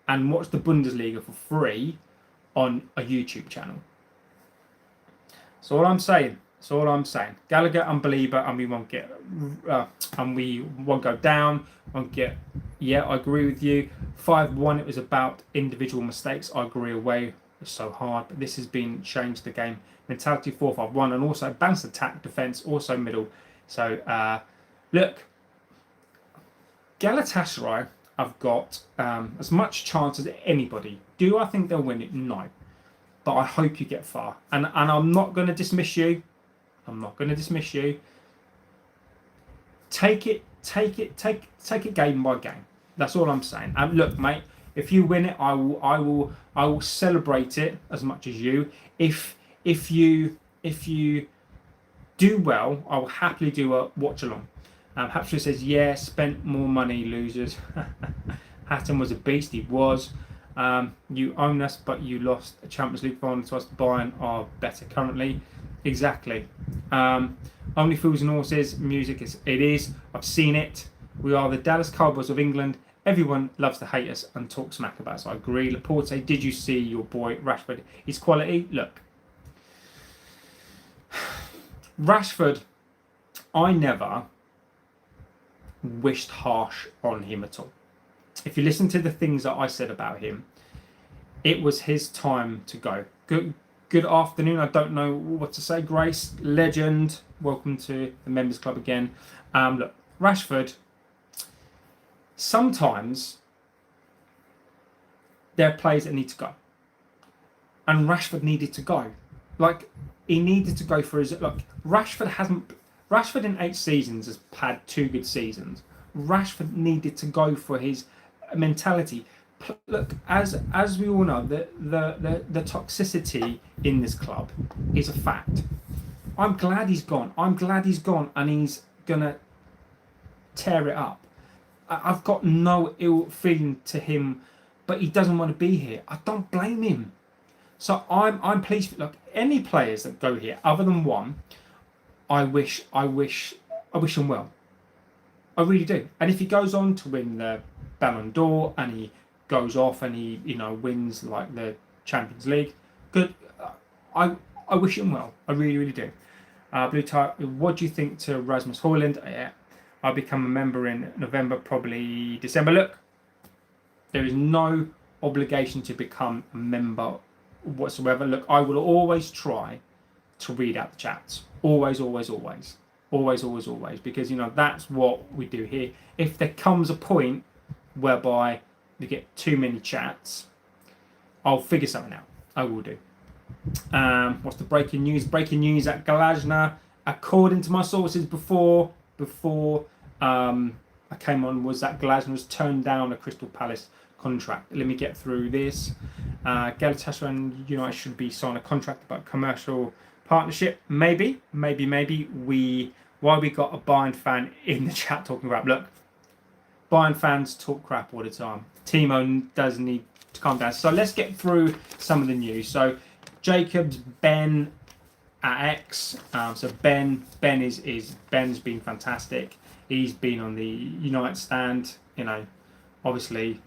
[SPEAKER 1] and watch the Bundesliga for free on a YouTube channel. That's all I'm saying. That's all I'm saying. Gallagher, unbeliever, and we won't go down. Won't get. Yeah, I agree with you. 5-1. It was about individual mistakes. I agree. Away was so hard, but this has been changed the game mentality. 4-5-1, and also balanced attack, defense, also middle. So look, Galatasaray have got as much chance as anybody. Do I think they'll win it? No. But I hope you get far. And I'm not going to dismiss you. I'm not going to dismiss you. Take it game by game. That's all I'm saying. And look, mate, if you win it, I will celebrate it as much as you. If you do well, I will happily do a watch along. Hapster says, yeah, spent more money, losers. Hatton was a beast, he was. You own us, but you lost a Champions League final to us. Bayern are better currently. Exactly. Only Fools and Horses, music it is. I've seen it. We are the Dallas Cowboys of England. Everyone loves to hate us and talk smack about us. I agree. Laporte, did you see your boy Rashford? His quality? Look. Rashford, I never wished harsh on him at all. If you listen to the things that I said about him, it was his time to go. Good afternoon. I don't know what to say. Grace, legend. Welcome to the members club again. Look, Rashford, sometimes there are players that need to go. And Rashford needed to go. Like, he needed to go for his... Look, Rashford in 8 seasons has had 2 good seasons. Rashford needed to go for his mentality. Look, as we all know, the toxicity in this club is a fact. I'm glad he's gone. I'm glad he's gone, and he's gonna tear it up. I've got no ill feeling to him, but he doesn't want to be here. I don't blame him. So I'm pleased. Look, any players that go here, other than one, I wish him well. I really do. And if he goes on to win the Ballon d'Or and he goes off and he wins like the Champions League, good. I wish him well. I really, really do. Blue Tie, what do you think to Rasmus Højlund? Yeah, I'll become a member in November, probably December. Look, there is no obligation to become a member whatsoever. Look, I will always try to read out the chats. Always, always, always. Always, always, always. Because, that's what we do here. If there comes a point whereby you get too many chats, I'll figure something out. I will do. What's the breaking news? Breaking news at Glasner. According to my sources before I came on, was that Glasner has turned down a Crystal Palace contract. Let me get through this. Galatasaray and United should be signing a contract about commercial partnership. Maybe. Why we got a Bayern fan in the chat talking about? Look, Bayern fans talk crap all the time. Timo does need to calm down. So let's get through some of the news. So Jacobs, Ben at X. So Ben's been fantastic. He's been on the United stand. Obviously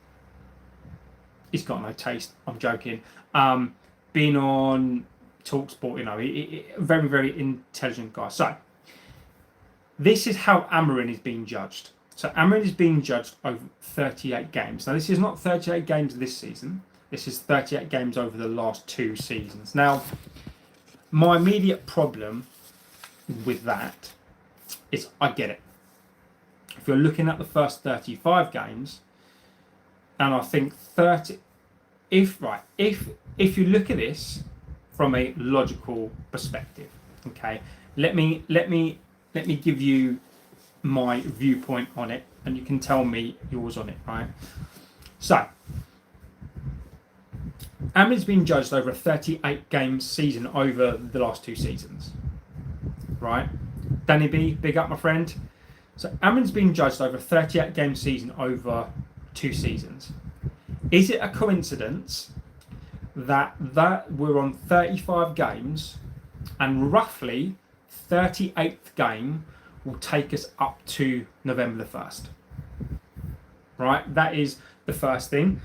[SPEAKER 1] he's got no taste. I'm joking. Been on TalkSport. He very, very intelligent guy. So this is how Amorin is being judged. So Amorin is being judged over 38 games. Now this is not 38 games this season. This is 38 games over the last 2 seasons. Now, my immediate problem with that is I get it. If you're looking at the first 35 games, and I think 30, if you look at this from a logical perspective, okay, let me give you my viewpoint on it, and you can tell me yours on it, right? So, Amorin's been judged over a 38-game season over the last 2 seasons, right? Danny B, big up my friend. So Amorin's been judged over a 38-game season over 2 seasons. Is it a coincidence that we're on 35 games and roughly 38th game will take us up to November the 1st? Right? That is the first thing.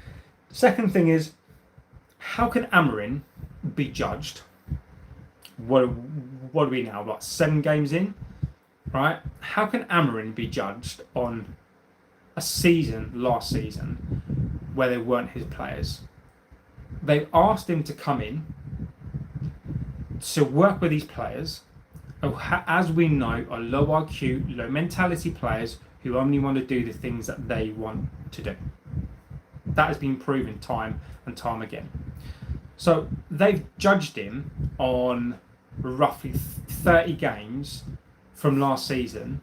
[SPEAKER 1] Second thing is, how can Amorin be judged? What are we now? Like 7 games in? Right? How can Amorin be judged on a season, last season, where they weren't his players? They've asked him to come in to work with these players, as we know, are low IQ, low mentality players who only want to do the things that they want to do. That has been proven time and time again. So they've judged him on roughly 30 games from last season,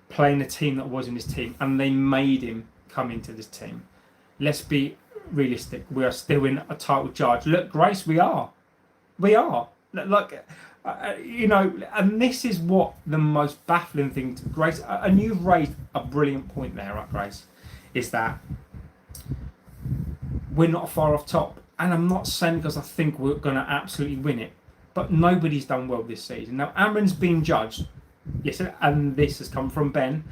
[SPEAKER 1] playing a team that wasn't his team, and they made him come into this team. Let's be realistic. We are still in a title charge. Look, Grace, we are. Look, and this is what the most baffling thing to Grace, and you've raised a brilliant point there, right, Grace, is that we're not far off top. And I'm not saying because I think we're going to absolutely win it, but nobody's done well this season. Now, Amorin's been judged, yes, and this has come from Ben,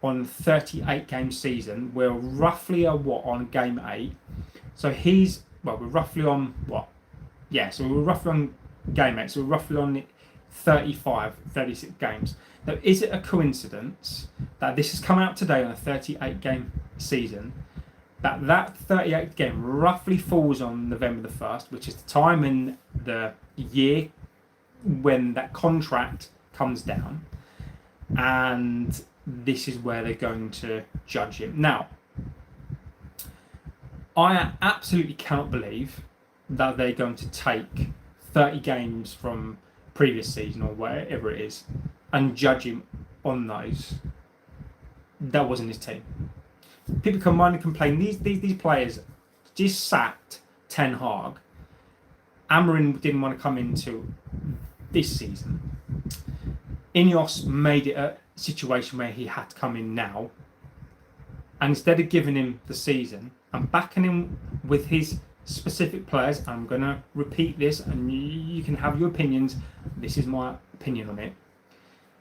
[SPEAKER 1] on 38-game season. We're roughly on game 8. So we're roughly on what? Yeah, so we're roughly on game 8. So we're roughly on 36 games. Now, is it a coincidence that this has come out today on a 38-game season, that 38th game roughly falls on November the 1st, which is the time in the year when that contract comes down, and this is where they're going to judge him. Now, I absolutely cannot believe that they're going to take 30 games from previous season or whatever it is and judge him on those. That wasn't his team. People come on and complain. These players just sacked Ten Hag. Amorin didn't want to come into this season. Ineos made it a situation where he had to come in now. And instead of giving him the season and backing him with his specific players, I'm going to repeat this and you can have your opinions. This is my opinion on it.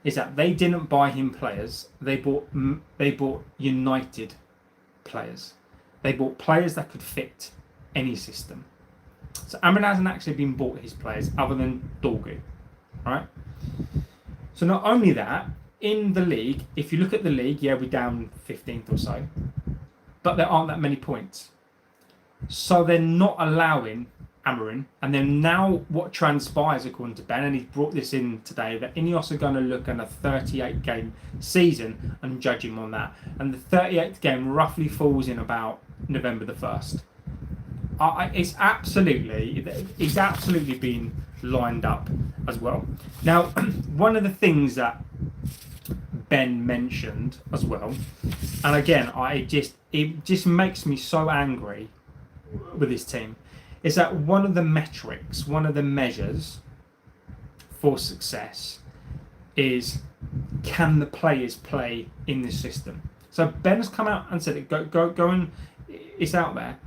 [SPEAKER 1] Is that they didn't buy him players. They bought United players. They bought players that could fit any system. So Amorin hasn't actually been bought his players other than Dorgu, right? So not only that, in the league, if you look at the league, yeah, we're down 15th or so, but there aren't that many points. So they're not allowing Amorin. And then now what transpires, according to Ben, and he's brought this in today, that Ineos are going to look at a 38-game season and judge him on that. And the 38th game roughly falls in about November the 1st. He's absolutely been lined up as well. Now, one of the things that Ben mentioned as well, and again, it just makes me so angry with this team, is that one of the metrics, one of the measures for success is, can the players play in this system? So Ben has come out and said it. Go and it's out there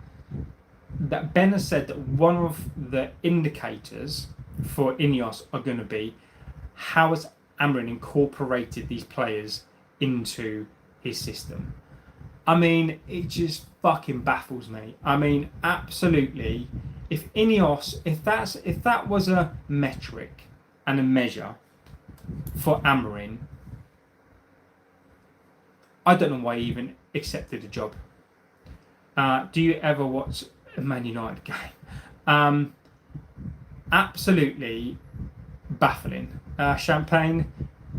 [SPEAKER 1] that Ben has said that one of the indicators for Ineos are going to be how has Amorin incorporated these players into his system. I mean, it just fucking baffles me. I mean, absolutely. If Ineos, if that was a metric and a measure for Amorin, I don't know why he even accepted a job. Do you ever watch a Man United game? Absolutely baffling. Champagne,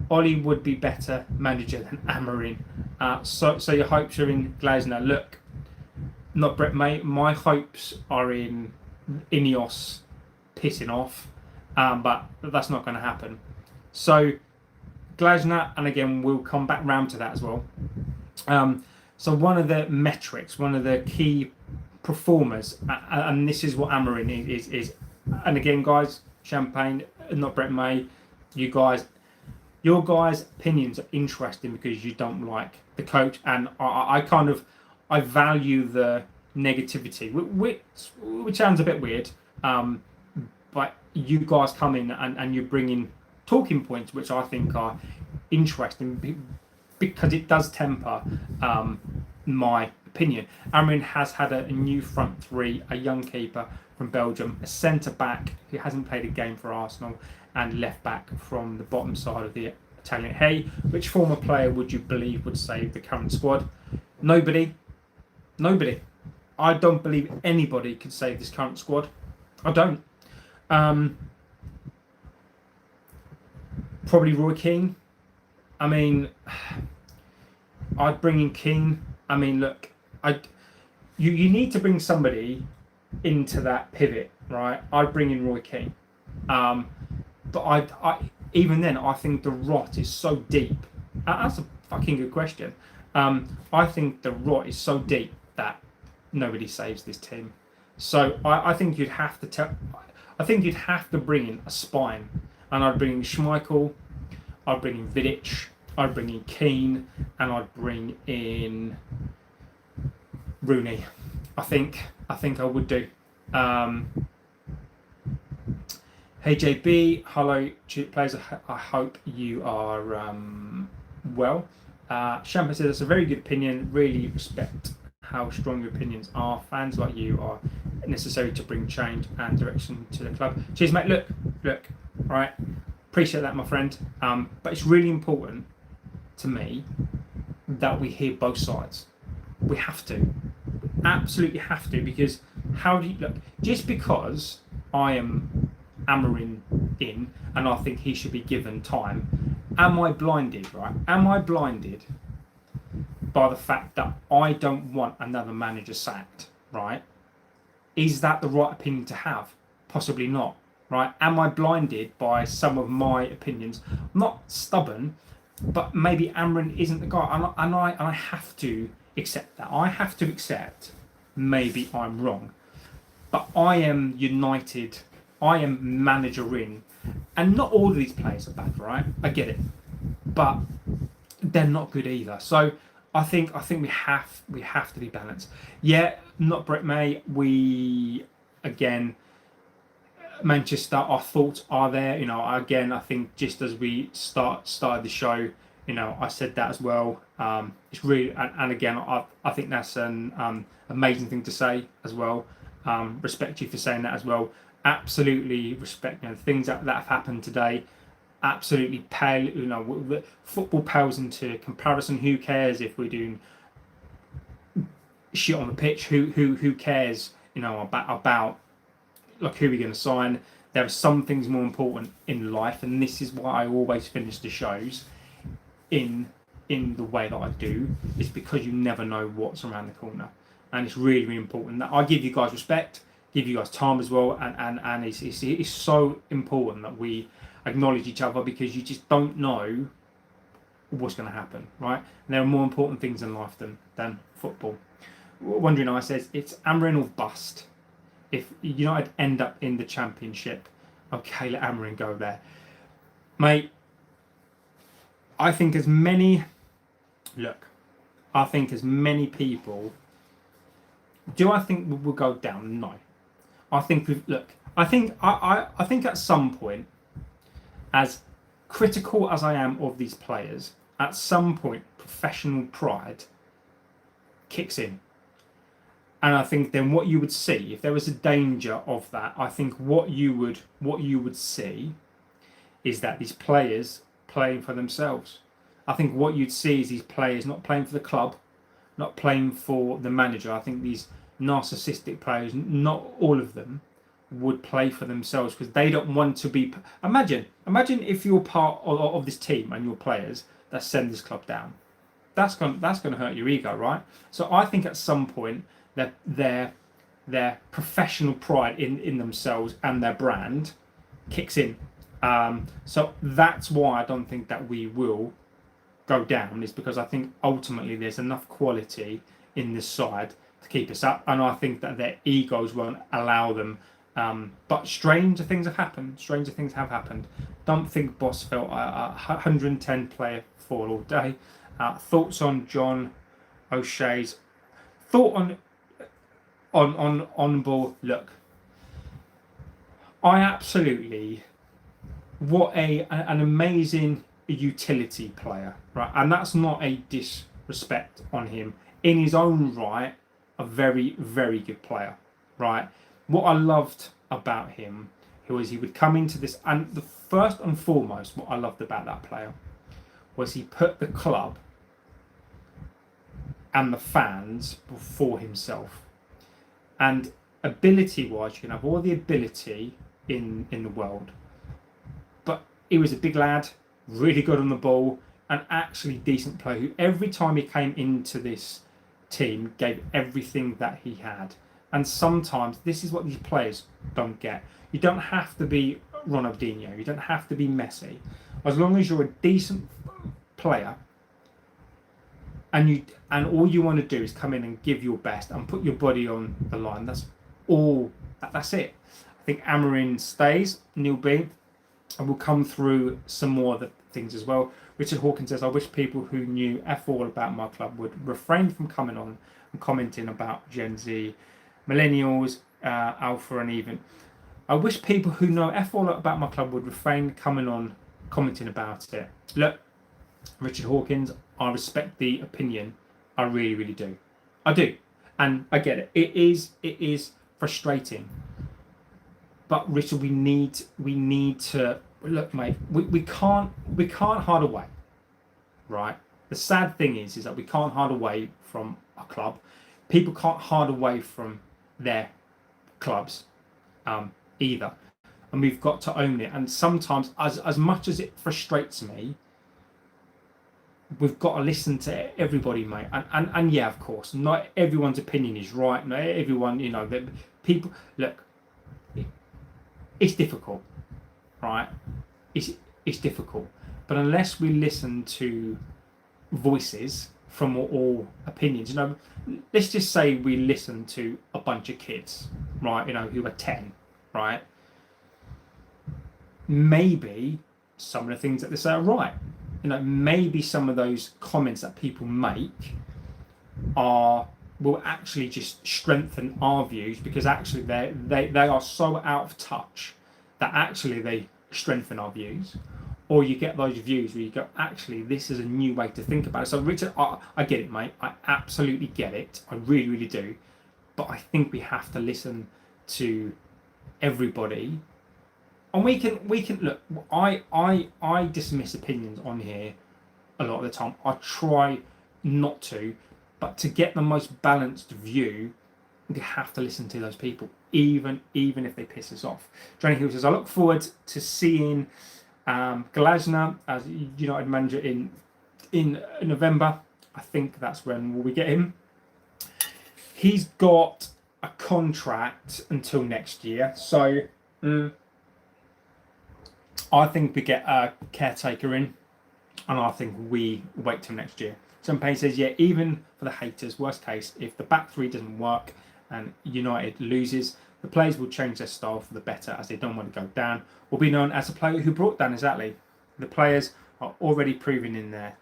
[SPEAKER 1] Ollie would be better manager than Amorim. So your hopes are in Glasner. Look, not Brett, mate. My hopes are in Ineos pissing off, but that's not going to happen. So Glasner, and again we'll come back round to that as well. So one of the metrics, one of the key performers, and this is what Amorim is. And again, guys, Champagne, not Brett May, your guys' opinions are interesting because you don't like the coach, and I value the negativity, which sounds a bit weird, but you guys come in and you bring in talking points which I think are interesting because it does temper my opinion. Amorim has had a new front three, a young keeper from Belgium, a centre back who hasn't played a game for Arsenal, and left back from the bottom side of the Italian. Hey, which former player would you believe would save the current squad? Nobody. I don't believe anybody could save this current squad. I don't. Probably Roy Keane. I mean, I'd bring in Keane. I mean, look, you need to bring somebody into that pivot, right? I'd bring in Roy Keane. But I even then, I think the rot is so deep. That's a fucking good question. I think the rot is so deep that nobody saves this team. So I think you'd have to bring in a spine, and I'd bring in Schmeichel, I'd bring in Vidic, I'd bring in Keane, and I'd bring in Rooney. I think I would do. Hey JB, hello players. I hope you are well. Champagne says that's a very good opinion. Really respect how strong your opinions are. Fans like you are necessary to bring change and direction to the club. Cheers, mate. Look. All right, appreciate that, my friend. But it's really important to me that we hear both sides. We have to, absolutely have to, because how do you look? Just because I am Amorim in and I think he should be given time, am I blinded, right? Am I blinded by the fact that I don't want another manager sacked, right? Is that the right opinion to have? Possibly not, right? Am I blinded by some of my opinions? I'm not stubborn, but maybe Amorim isn't the guy, and I have to accept that. I have to accept maybe I'm wrong, but I am united. I am Managerial, and not all of these players are bad, right? I get it, but they're not good either. So I think we have to be balanced. Yeah, not Brett May. We again, Manchester. Our thoughts are there. You know, again, I think just as we started the show, you know, I said that as well. It's really, and again, I think that's an amazing thing to say as well. Respect you for saying that as well. Absolutely respect, the things that have happened today. Absolutely pale. Football pales into comparison. Who cares if we're doing shit on the pitch? Who cares? About like who we're going to sign. There are some things more important in life, and this is why I always finish the shows in the way that I do. Is because you never know what's around the corner, and it's really, really important that I give you guys respect, give you guys time as well, and it's so important that we acknowledge each other, because you just don't know what's going to happen, right? And there are more important things in life than football. Wondering, I says it's Amorin or bust. If United end up in the Championship, okay, let Amorin go there, mate. I think as many people. Do I think we will go down? No. I think I think at some point, as critical as I am of these players, at some point professional pride kicks in. And I think then what you would see, if there was a danger of that, I think what you would see is that these players playing for themselves. I think what you'd see is these players not playing for the club, not playing for the manager. I think these narcissistic players, not all of them, would play for themselves, because they don't want to be. Imagine if you're part of this team and your players that send this club down. That's going to hurt your ego, right? So I think at some point that their professional pride in themselves and their brand kicks in. So that's why I don't think that we will go down, is because I think ultimately there's enough quality in this side to keep us up, and I think that their egos won't allow them. But stranger things have happened. Don't think Boss felt a 110 player fall all day. Thoughts on John O'Shea's thought on ball. Look, I absolutely, what an amazing utility player, right? And that's not a disrespect on him. In his own right, a very, very good player, right? What I loved about him was he would come into this, and the first and foremost, what I loved about that player was he put the club and the fans before himself. And ability-wise, you can have all the ability in the world, but he was a big lad, really good on the ball, and actually decent player who every time he came into this team gave everything that he had. And sometimes this is what these players don't get. You don't have to be Ronaldinho, you don't have to be Messi. As long as you're a decent player and all you want to do is come in and give your best and put your body on the line, that's it. I think Amorin stays, Neil B, and we'll come through some more of the things as well. Richard Hawkins says, I wish people who knew F all about my club would refrain from coming on and commenting about Gen Z, millennials, alpha, and even. I wish people who know F all about my club would refrain coming on commenting about it. Look, Richard Hawkins, I respect the opinion. I really, really do. I do. And I get it. It is frustrating. But Richard, we need to look, mate. We can't hide away, right? The sad thing is that we can't hide away from a club. People can't hide away from their clubs either, and we've got to own it. And sometimes, as much as it frustrates me, we've got to listen to everybody, mate. And yeah, of course, not everyone's opinion is right. Not everyone, that people look. It's difficult, right? It's difficult, but unless we listen to voices from all opinions, let's just say we listen to a bunch of kids, right? Who are 10, right? Maybe some of the things that they say are right. Maybe some of those comments that people make will actually just strengthen our views, because actually they are so out of touch that actually they strengthen our views. Or you get those views where you go, actually, this is a new way to think about it. So Richard, I get it, mate. I absolutely get it. I really, really do. but I think we have to listen to everybody. And we can look. I dismiss opinions on here a lot of the time. I try not to, but to get the most balanced view, you have to listen to those people, even if they piss us off. Johnny Hill says, I look forward to seeing Glasner as United manager in November. I think that's when we get him. He's got a contract until next year, so I think we get a caretaker in, and I think we wait till next year. Champagne says, yeah, even for the haters, worst case, if the back three doesn't work and United loses, the players will change their style for the better as they don't want to go down, will be known as a player who brought down. Exactly. The players are already proving in their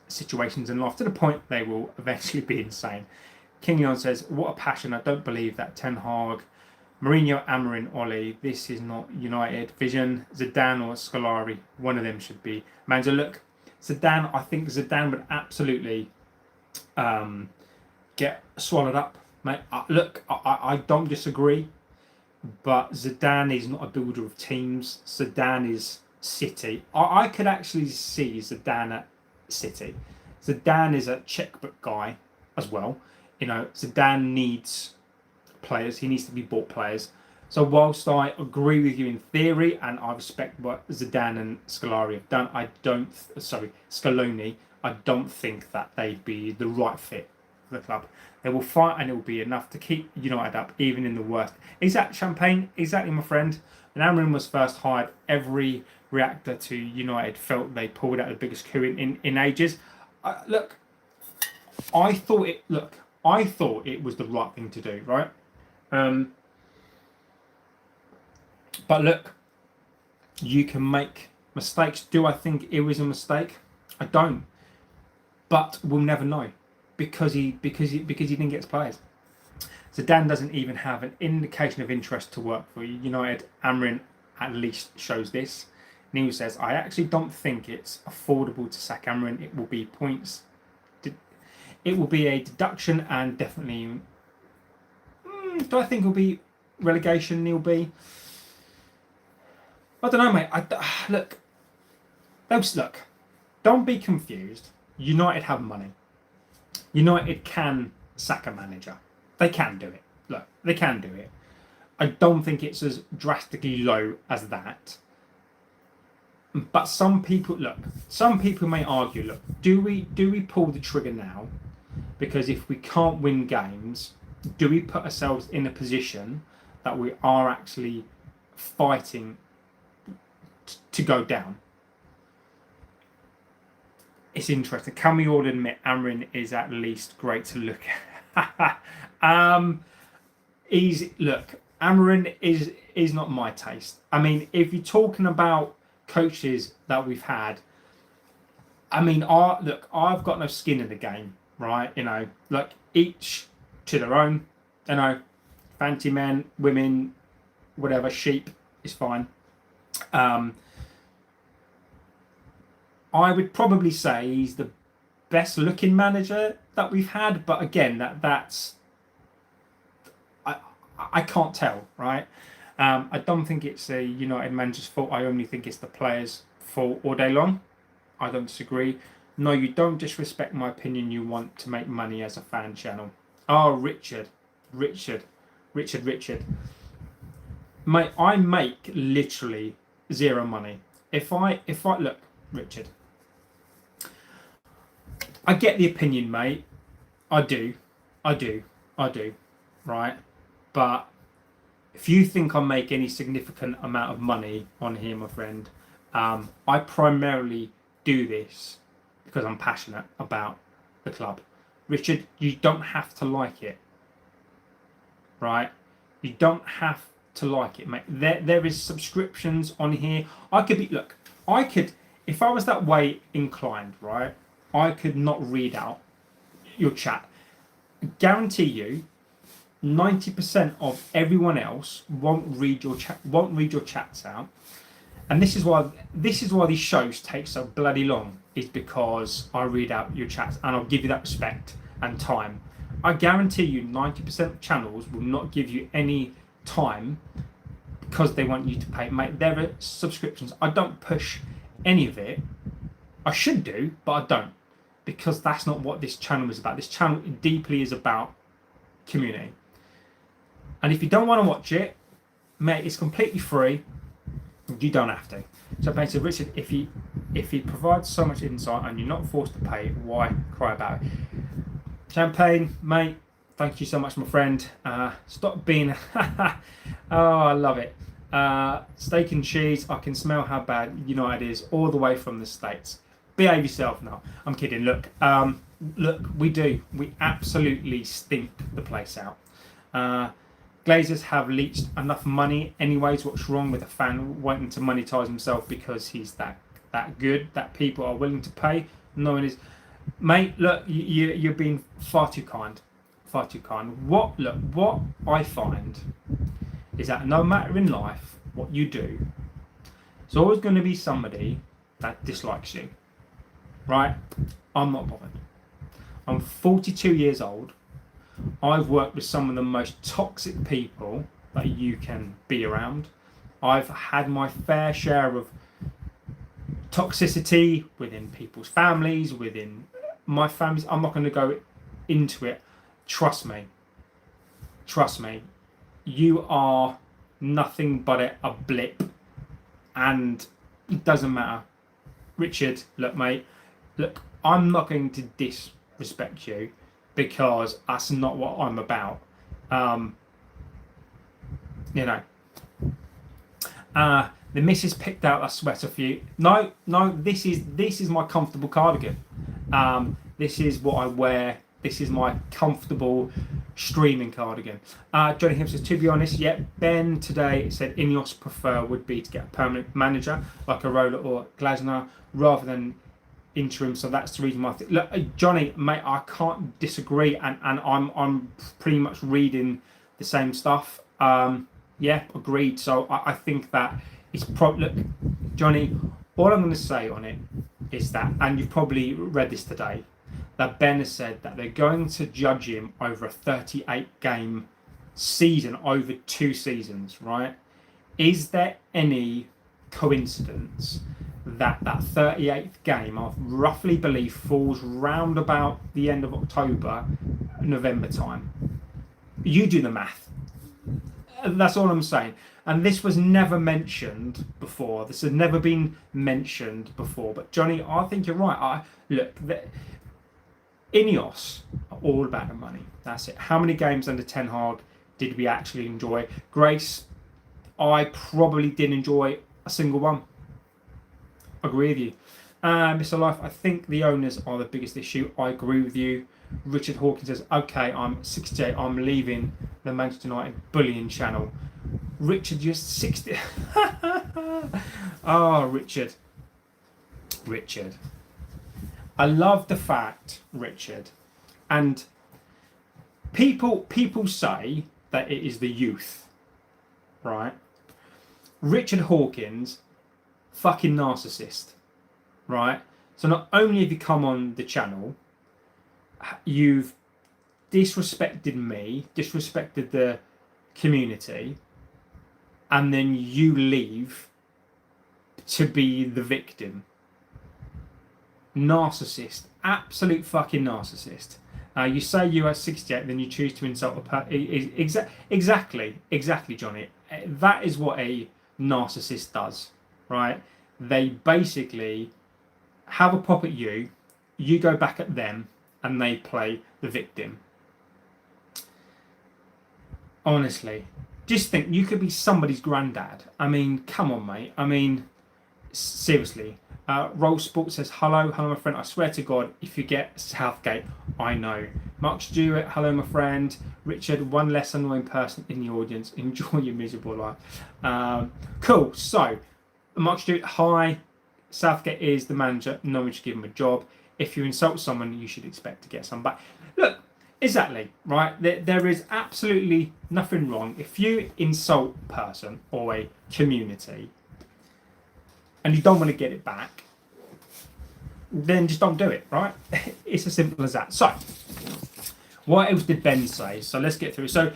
[SPEAKER 1] situations in life to the point they will eventually be insane. King Leon says, what a passion. I don't believe that Ten Hag, Mourinho, Amorin, Oli, this is not United vision. Zidane or Scolari, one of them should be manager. Look, Zidane, I think Zidane would absolutely get swallowed up, mate. Look, I don't disagree, but Zidane is not a builder of teams. Zidane is City. I could actually see Zidane at City. Zidane is a checkbook guy as well. Zidane needs players. He needs to be bought players. So whilst I agree with you in theory, and I respect what Zidane and Scolari have done, Scaloni, I don't think that they'd be the right fit for the club. They will fight, and it will be enough to keep United up, even in the worst. Exact Champagne, exactly, my friend. When Amorim was first hired, every reactor to United felt they pulled out the biggest coup in ages. I thought it was the right thing to do, right? But look, you can make mistakes. Do I think it was a mistake? I don't. But we'll never know because he didn't get his players. Zidane doesn't even have an indication of interest to work for United. Amorin at least shows this. Neil says, I actually don't think it's affordable to sack Amorin. It will be points. It will be a deduction, and definitely. Do I think it will be relegation? Neil B. I don't know, mate. Look. Don't be confused. United have money. United can sack a manager. They can do it. Look, they can do it. I don't think it's as drastically low as that. But some people may argue, look, do we pull the trigger now? Because if we can't win games, do we put ourselves in a position that we are actually fighting to go down? It's interesting. Can we all admit Amorin is at least great to look at? Amorin is not my taste. I mean, if you're talking about coaches that we've had, I mean, I've got no skin in the game, right? Each to their own. Fancy men, women, whatever, sheep is fine. I would probably say he's the best looking manager that we've had, but again, that's I can't tell, right? I don't think it's a United manager's fault. I only think it's the players' fault all day long. I don't disagree. No, you don't disrespect my opinion. You want to make money as a fan channel. Oh, Richard. Mate, I make literally zero money. If I look, Richard, I get the opinion, mate. I do, right? But if you think I make any significant amount of money on here, my friend, I primarily do this because I'm passionate about the club. Richard, you don't have to like it, right? You don't have to like it, mate. There is subscriptions on here. If I was that way inclined, right, I could not read out your chat. I guarantee you, 90% of everyone else won't read your chats out, and this is why these shows take so bloody long. Is because I read out your chats and I'll give you that respect and time. I guarantee you 90% of channels will not give you any time because they want you to pay. Mate, there are subscriptions. I don't push any of it. I should do, but I don't, because that's not what this channel is about. This channel deeply is about community. And if you don't want to watch it, mate, it's completely free. You don't have to. So basically, Richard, if he provides so much insight and you're not forced to pay, why cry about it? Champagne, mate, thank you so much, my friend. Stop being... oh, I love it. Steak and cheese, I can smell how bad United is all the way from the States. Behave yourself now. I'm kidding. Look, we absolutely stink the place out. Glazers have leached enough money anyways. What's wrong with a fan wanting to monetize himself because he's that good, that people are willing to pay? No one is. Mate, look, you're being far too kind. Far too kind. What I find is that no matter in life what you do, there's always going to be somebody that dislikes you. Right? I'm not bothered. I'm 42 years old. I've worked with some of the most toxic people that you can be around. I've had my fair share of toxicity within people's families, within my families. I'm not going to go into it. Trust me. You are nothing but a blip, and it doesn't matter. Richard, look, mate, I'm not going to disrespect you, because that's not what I'm about. The missus picked out a sweater for you. No, this is my comfortable cardigan. This is what I wear. This is my comfortable streaming cardigan. Johnny Hill says, to be honest, Ben today said Ineos prefer would be to get a permanent manager like a Roller or Glasner rather than interim, so that's the reason why. Look, Johnny, mate, I can't disagree, and I'm pretty much reading the same stuff. Agreed. So I think that it's look, Johnny, all I'm going to say on it is that, and you've probably read this today, that Ben has said that they're going to judge him over a 38-game season, over 2 seasons, right? Is there any coincidence that 38th game, I roughly believe, falls round about the end of October, November time? You do the math. That's all I'm saying. And this was never mentioned before. This had never been mentioned before. But Johnny, I think you're right. Ineos are all about the money. That's it. How many games under Ten Hag did we actually enjoy? Grace, I probably didn't enjoy a single one. Agree with you. Mr. Life, I think the owners are the biggest issue. I agree with you. Richard Hawkins says, okay, I'm 68, I'm leaving the Manchester United bullying channel. Richard, you're 60. Oh, Richard. I love the fact, Richard, and people say that it is the youth, right? Richard Hawkins, fucking narcissist, right? So not only have you come on the channel, you've disrespected me, disrespected the community, and then you leave to be the victim. Narcissist, absolute fucking narcissist. You say you are 68, then you choose to insult a person. Exactly, Johnny. That is what a narcissist does, right? They basically have a pop at you, you go back at them, and they play the victim. Honestly, just think, you could be somebody's granddad. I mean, come on, mate. I mean, seriously. Roll Sport says, hello my friend. I swear to God, if you get Southgate, I know. Mark Stewart, hello my friend. Richard, one less annoying person in the audience. Enjoy your miserable life. Cool. So, Mark Stewart, hi. Southgate is the manager. No one should give him a job. If you insult someone, you should expect to get some back. Look, exactly, right? There is absolutely nothing wrong. If you insult a person or a community and you don't want to get it back, then just don't do it, right? It's as simple as that. So, What else did Ben say? So let's get through. So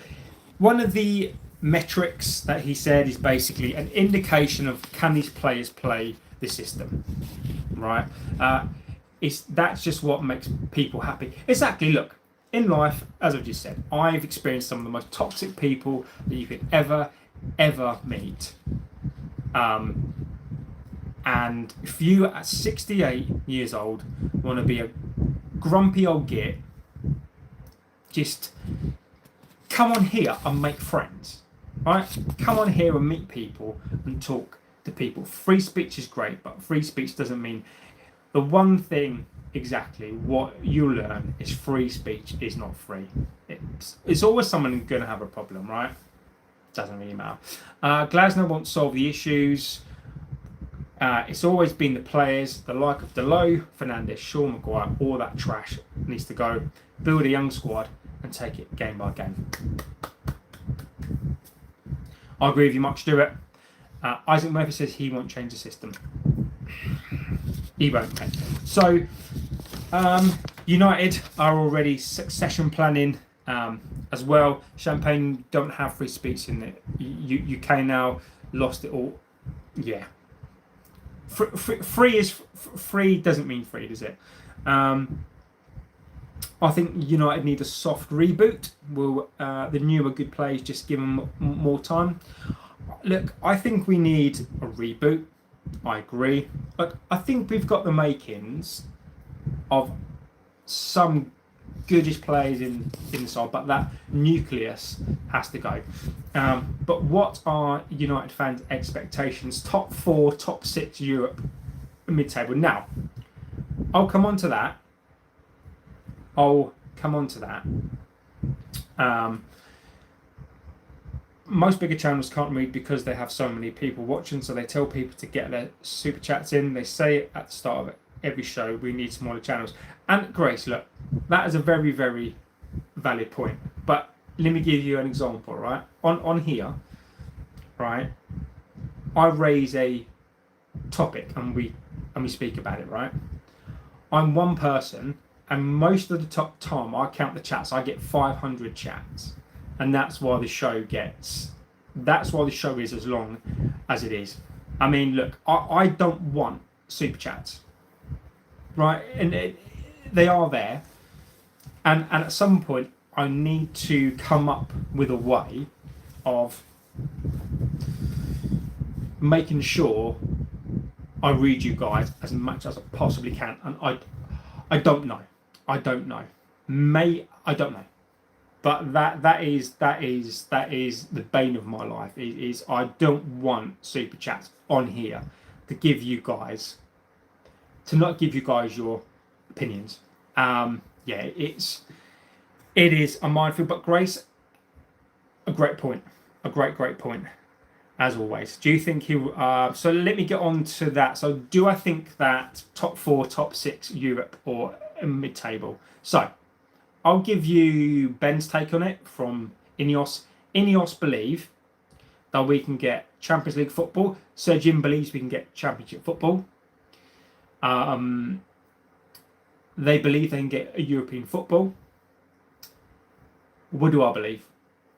[SPEAKER 1] one of the metrics that he said is basically an indication of can these players play the system, right? That's just what makes people happy. Exactly. Look, in life, as I've just said, I've experienced some of the most toxic people that you could ever meet. And if you at 68 years old want to be a grumpy old git, just come on here and make friends, right? Come on here and meet people and talk to people. Free speech is great, but free speech doesn't mean the one thing exactly what you learn is free speech is not free. It's always someone going to have a problem, right? Doesn't really matter. Glasner won't solve the issues. It's always been the players, the like of Delo, Fernandes, Shaw, Maguire, all that trash needs to go. Build a young squad and take it game by game. I agree with you, much do it. Isaac Murphy says he won't change the system. He won't. So, United are already succession planning as well. Champagne don't have free speech in the UK now. Lost it all. Yeah. Free doesn't mean free, does it? I think United need a soft reboot. Will the newer good players just give them more time? Look, I think we need a reboot. I agree, but I think we've got the makings of some goodish players in the side, but that nucleus has to go. But what are United fans' expectations? Top 4, top 6 Europe mid-table. Now, I'll come on to that. Most bigger channels can't read because they have so many people watching, so they tell people to get their super chats in. They say it at the start of every show, we need smaller channels. And Grace, look, that is a very, very valid point. But let me give you an example, right? On here, right, I raise a topic and we speak about it, right? I'm one person, and most of the time I count the chats, I get 500 chats. And that's why the show is as long as it is. I mean, look, I don't want super chats, right? And they are there. And at some point, I need to come up with a way of making sure I read you guys as much as I possibly can. And I don't know. I don't know. I don't know. But that is the bane of my life. Is I don't want super chats on here to not give you guys your opinions. It is a minefield. But Grace, a great point, a great point, as always. Do you think he? So let me get on to that. So do I think that top 4, top 6 Europe or mid-table? So I'll give you Ben's take on it from Ineos. Ineos believe that we can get Champions League football. Sir Jim believes we can get Championship football. They believe they can get a European football. What do I believe?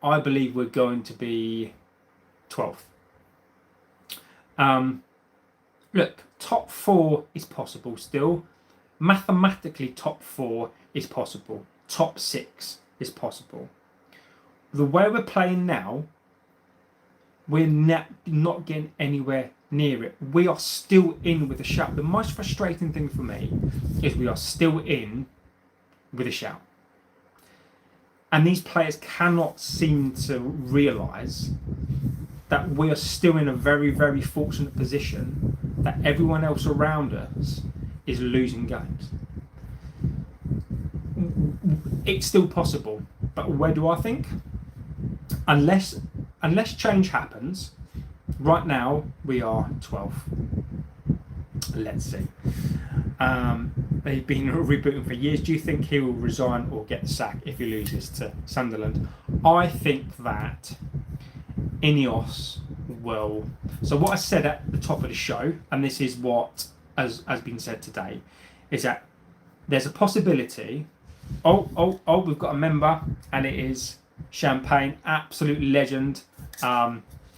[SPEAKER 1] I believe we're going to be 12th. Look, top 4 is possible still. Mathematically, top 4 is possible. Top 6 is possible. The way we're playing now, we're not getting anywhere near it. We are still in with a shout. The most frustrating thing for me is we are still in with a shout. And these players cannot seem to realise that we are still in a very, very fortunate position that everyone else around us is losing games. It's still possible, but where do I think? Unless change happens, right now we are 12th. Let's see. They've been rebooting for years. Do you think he will resign or get sacked if he loses to Sunderland? I think that Ineos will. So what I said at the top of the show, and this is what has been said today, is that there's a possibility Oh, we've got a member, and it is Champagne, absolute legend.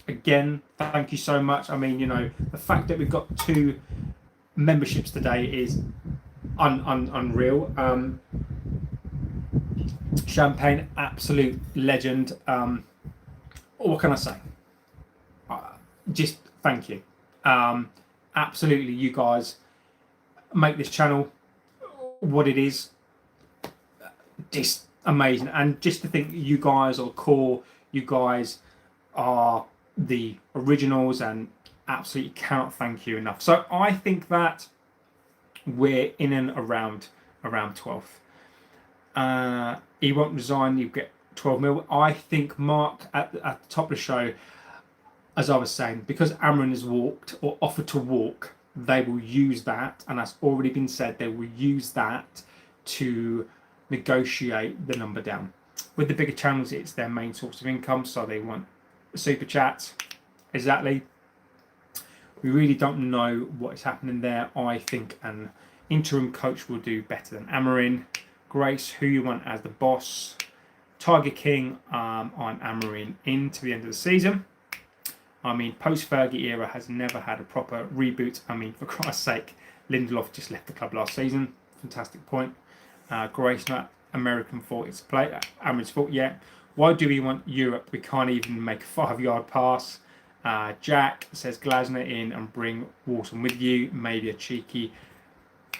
[SPEAKER 1] Again, thank you so much. I mean, the fact that we've got 2 memberships today is unreal. Champagne, absolute legend. What can I say? Just thank you. Absolutely, you guys make this channel what it is. Just amazing, and just to think you guys are core, you guys are the originals, and absolutely cannot thank you enough. So I think that we're in and around 12th. He won't resign, you get 12 mil. I think Mark at the top of the show, as I was saying, because Amorin has walked or offered to walk, they will use that, and that's already been said, they will use that to negotiate the number down. With the bigger channels, it's their main source of income, so they want super chats. Exactly. We really don't know what is happening there. I think an interim coach will do better than Amorin. Grace, who you want as the boss? Tiger King on Amorin into the end of the season. I mean, post-Fergie era has never had a proper reboot. I mean, for Christ's sake, Lindelof just left the club last season. Fantastic point. Grace, not American fault, it's Amorin's fault, yeah. Why do we want Europe? We can't even make a 5-yard pass. Jack says Glasner in and bring Walton with you. Maybe a cheeky.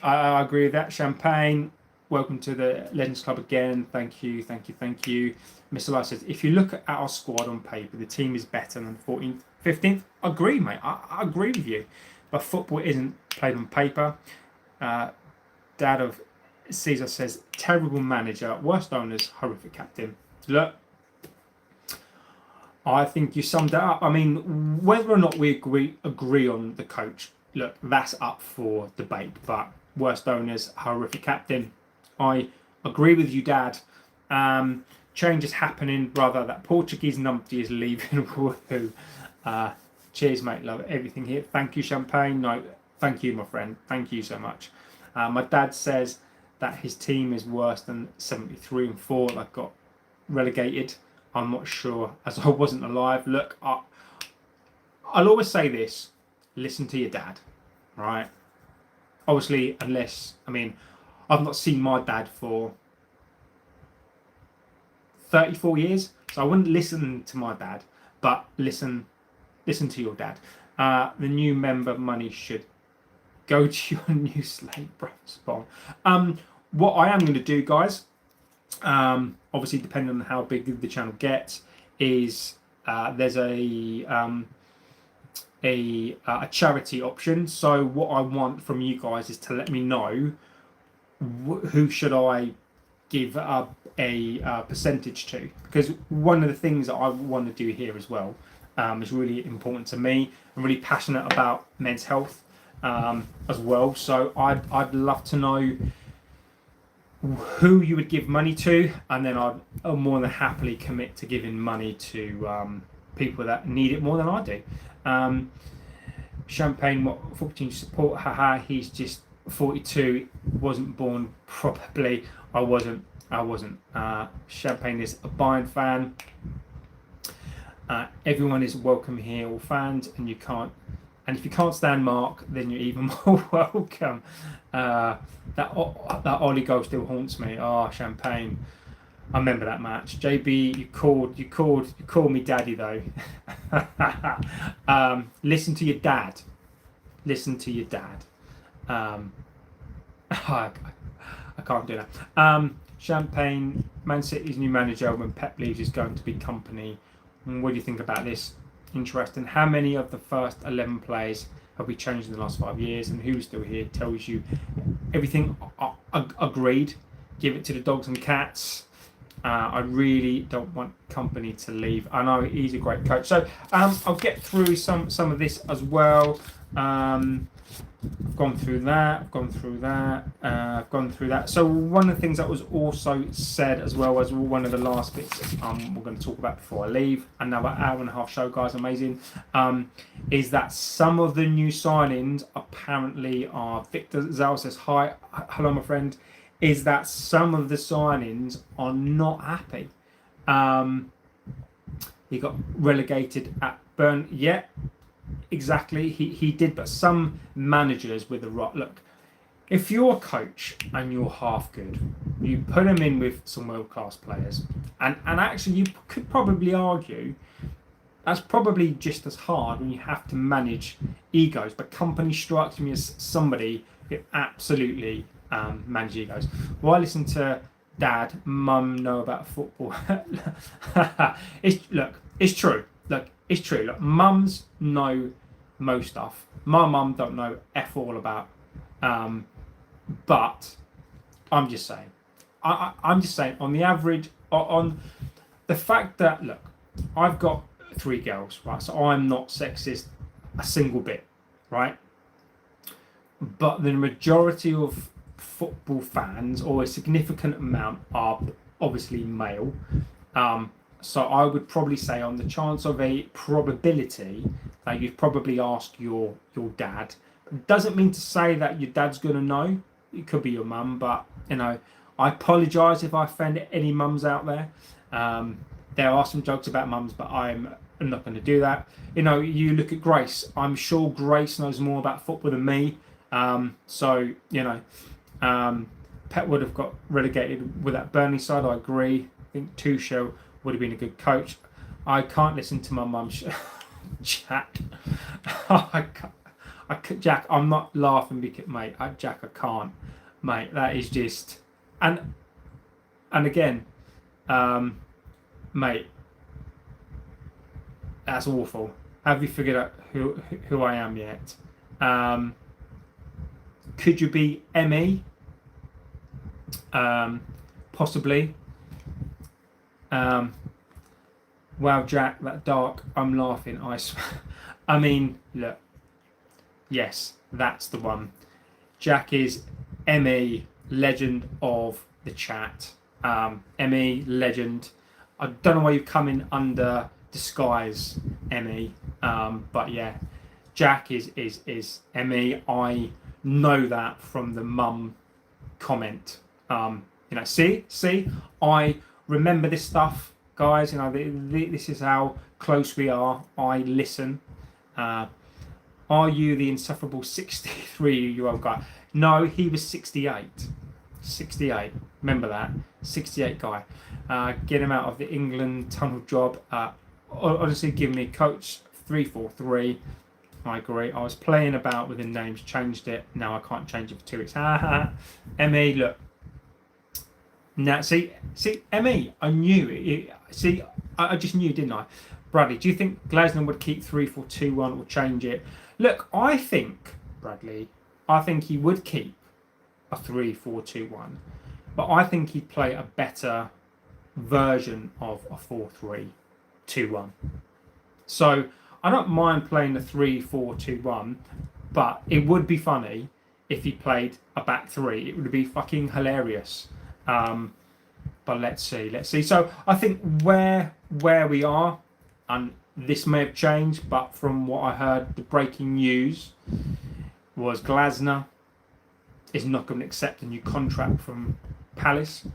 [SPEAKER 1] I agree with that. Champagne, welcome to the Legends Club again. Thank you. Mr. Light says, if you look at our squad on paper, the team is better than 14th, 15th. I agree, mate. I agree with you. But football isn't played on paper. Dad of Caesar says, terrible manager, worst owners, horrific captain. Look, I think you summed it up. I mean, whether or not we agree on the coach, look, that's up for debate. But worst owners, horrific captain. I agree with you, Dad. Change is happening, brother. That Portuguese numpty is leaving. Woohoo. Cheers, mate. Love everything here. Thank you, Champagne. No, thank you, my friend. Thank you so much. My dad says that his team is worse than 73 and 4 that got relegated. I'm not sure, as I wasn't alive. Look, I'll always say this: listen to your dad, right? Obviously, unless, I mean, I've not seen my dad for 34 years, so I wouldn't listen to my dad, but listen to your dad. The new member money should go to your new slave, bro. Spawn. What I am going to do, guys, obviously depending on how big the channel gets, is there's a charity option. So what I want from you guys is to let me know who should I give a percentage to, because one of the things that I want to do here as well is really important to me. I'm really passionate about men's health as well, so I'd love to know who you would give money to, and then I'd more than happily commit to giving money to people that need it more than I do. Champagne, what football team support? Haha, he's just 42, wasn't born probably. I wasn't. Champagne is a Bayern fan. Everyone is welcome here, all fans, and you can't. And if you can't stand Mark, then you're even more welcome. That Ollie goal still haunts me. Oh, Champagne. I remember that match. JB, you called me daddy though. Listen to your dad. Listen to your dad. I can't do that. Champagne, Man City's new manager when Pep leaves is going to be company. What do you think about this? Interesting. How many of the first 11 players have we changed in the last 5 years, and who's still here? Tells you everything. Agreed. Give it to the dogs and cats. I really don't want company to leave. I know he's a great coach. So I'll get through some of this as well. I've gone through that. I've gone through that. So one of the things that was also said as well as one of the last bits we're going to talk about before I leave, another hour and a half show, guys, amazing, is that some of the new signings apparently are Victor Zal says, hi, hello, my friend, is that some of the signings are not happy. He got relegated at Burn. Yeah, exactly. He did, but some managers with the right look. If you're a coach and you're half good, you put him in with some world class players, and actually you could probably argue that's probably just as hard when you have to manage egos. But company strikes me as somebody who absolutely manage egos. Well, I listen to dad, mum know about football. It's true. Look, it's true. Look, mums know most stuff. My mum don't know f all about. But I'm just saying. I'm just saying on the average, on the fact that look, I've got 3 girls, right? So I'm not sexist a single bit, right? But the majority of football fans, or a significant amount, are obviously male. So I would probably say on the chance of a probability that you'd probably ask your dad. It doesn't mean to say that your dad's going to know. It could be your mum, but I apologise if I offend any mums out there. There are some jokes about mums, but I'm not going to do that. You look at Grace. I'm sure Grace knows more about football than me. So Pep would have got relegated with that Burnley side. I agree. I think Tuchel would have been a good coach. I can't listen to my mum. Jack, Jack, I'm not laughing because, mate, Jack, I can't, mate. That is just, and again, mate, that's awful. Have you figured out who I am yet? Could you be ME? Possibly. Wow, Jack, that dark. I'm laughing. I mean, look. Yes, that's the one. Jack is ME, legend of the chat. ME, legend. I don't know why you've come in under disguise, ME. But yeah, Jack is ME. I know that from the mum comment. See, I remember this stuff, guys. This is how close we are. I listen. Are you the insufferable 63-year-old guy? No, he was 68. 68. Remember that. 68 guy. Get him out of the England tunnel job. Honestly, give me coach 343. I agree. I was playing about with the names, changed it. Now I can't change it for 2 weeks. ME, look. Now, see, ME, I knew it. See, I just knew, didn't I? Bradley, do you think Glasner would keep 3-4-2-1 or change it? Look, I think, Bradley, he would keep a 3-4-2-1, but I think he'd play a better version of a 4-3-2-1. So I don't mind playing a 3-4-2-1, but it would be funny if he played a back three. It would be fucking hilarious. But let's see. So I think where we are, and this may have changed, but from what I heard, the breaking news was Glasner is not going to accept a new contract from Palace.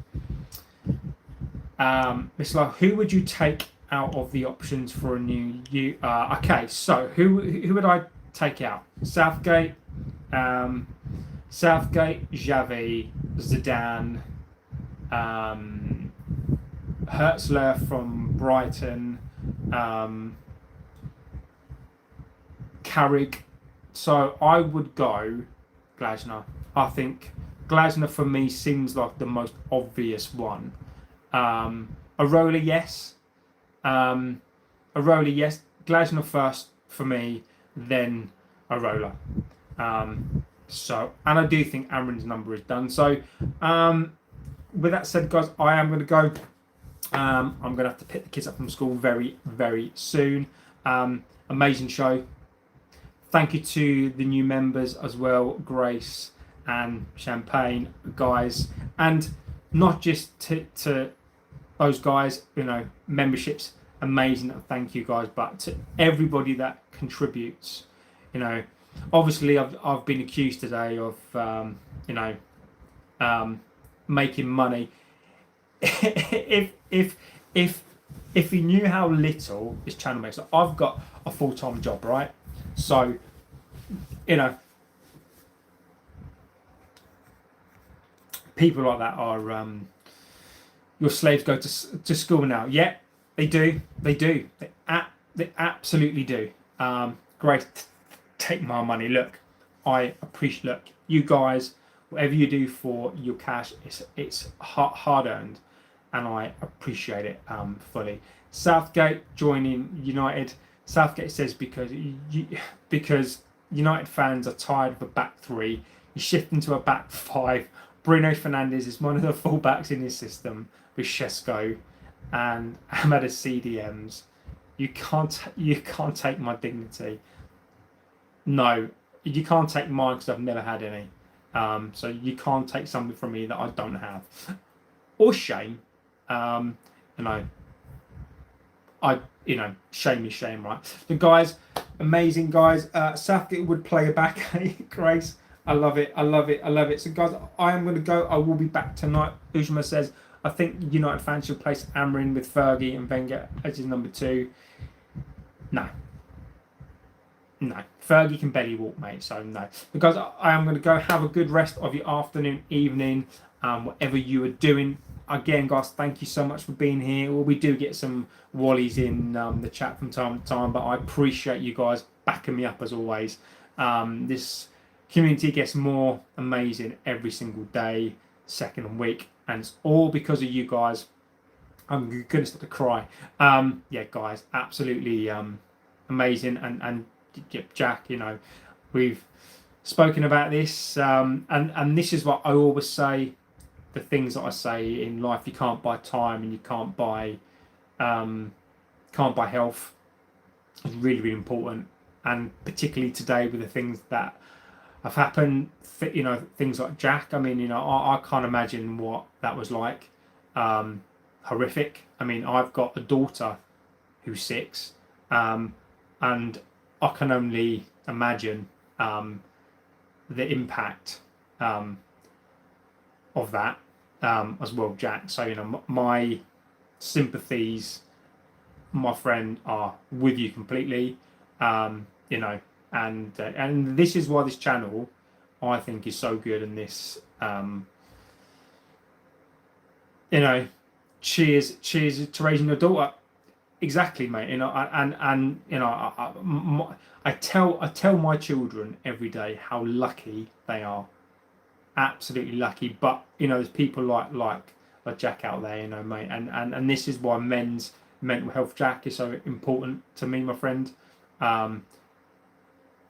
[SPEAKER 1] Mr. Who would you take out of the options for a new? Okay, so who would I take out? Southgate, Xavi, Zidane, Hertzler from Brighton, Carrick. So I would go Glasner. I think Glasner for me seems like the most obvious one. Arola, yes. Yes. Glasner first for me, then Arola. And I do think Amorin's number is done. So with that said, guys, I am going to go. I'm going to have to pick the kids up from school very, very soon. Amazing show. Thank you to the new members as well, Grace and Champagne, guys. And not just to those guys, memberships, amazing. Thank you, guys. But to everybody that contributes, obviously I've been accused today of, making money. if he knew how little this channel makes, like I've got a full-time job, right? So, you know, people like that are your slaves go to school now. Yeah, they do. They absolutely do. Great, take my money. Look, I appreciate. Look, you guys, whatever you do for your cash, it's hard earned, and I appreciate it fully. Southgate joining United. Southgate says because United fans are tired of a back three, you shift into a back five. Bruno Fernandes is one of the fullbacks in his system with Shesko and Ahmed as CDMs. You can't take my dignity. No, you can't take mine because I've never had any. So you can't take something from me that I don't have. Or shame. Shame is shame, right? The guys, amazing guys. Southgate would play a back, Grace. I love it. So, guys, I am going to go. I will be back tonight. Ujma says, I think United fans should place Amorin with Fergie and Wenger as his number 2. No. Fergie can barely walk, mate. So, no. But guys, I am going to go. Have a good rest of your afternoon, evening, whatever you are doing. Again, guys, thank you so much for being here. Well, we do get some wallies in the chat from time to time, but I appreciate you guys backing me up as always. This community gets more amazing every single day, second week, and it's all because of you guys. I'm gonna start to cry. Yeah, guys, absolutely amazing. And Jack, we've spoken about this, and this is what I always say. The things that I say in life, you can't buy time, and you can't buy health. It's really, really important, and particularly today with the things that have happened, things like Jack. I mean, I can't imagine what that was like. Horrific. I mean, I've got a daughter who's 6, and I can only imagine the impact of that as well, Jack. So, my sympathies, my friend, are with you completely. And this is why this channel, I think, is so good. And this, cheers to raising your daughter. Exactly, mate. I tell my children every day how lucky they are. Absolutely lucky. But there's people like Jack out there, mate. And this is why men's mental health, Jack, is so important to me, my friend. It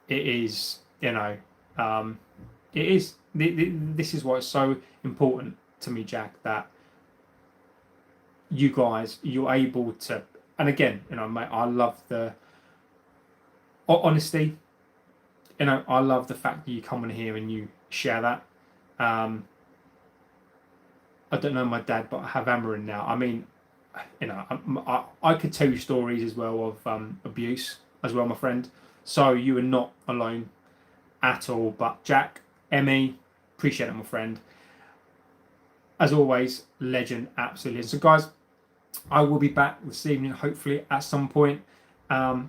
[SPEAKER 1] is, it is. This is why it's so important to me, Jack, that you guys, you're able to. And again, mate, I love the honesty. I love the fact that you come in here and you share that. I don't know my dad, but I have Amorin now. I mean, I could tell you stories as well of abuse as well, my friend. So you are not alone at all. But Jack, Emmy, appreciate it, my friend. As always, legend, absolutely. So guys, I will be back this evening, hopefully at some point.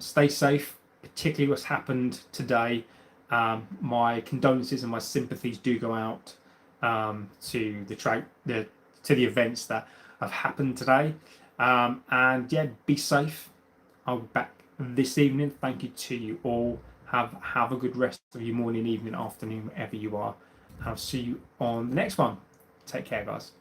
[SPEAKER 1] Stay safe, particularly what's happened today. My condolences and my sympathies do go out to the events that have happened today. And yeah, be safe. I'll be back this evening. Thank you to you all. Have a good rest of your morning, evening, afternoon, wherever you are. I'll see you on the next one. Take care, guys.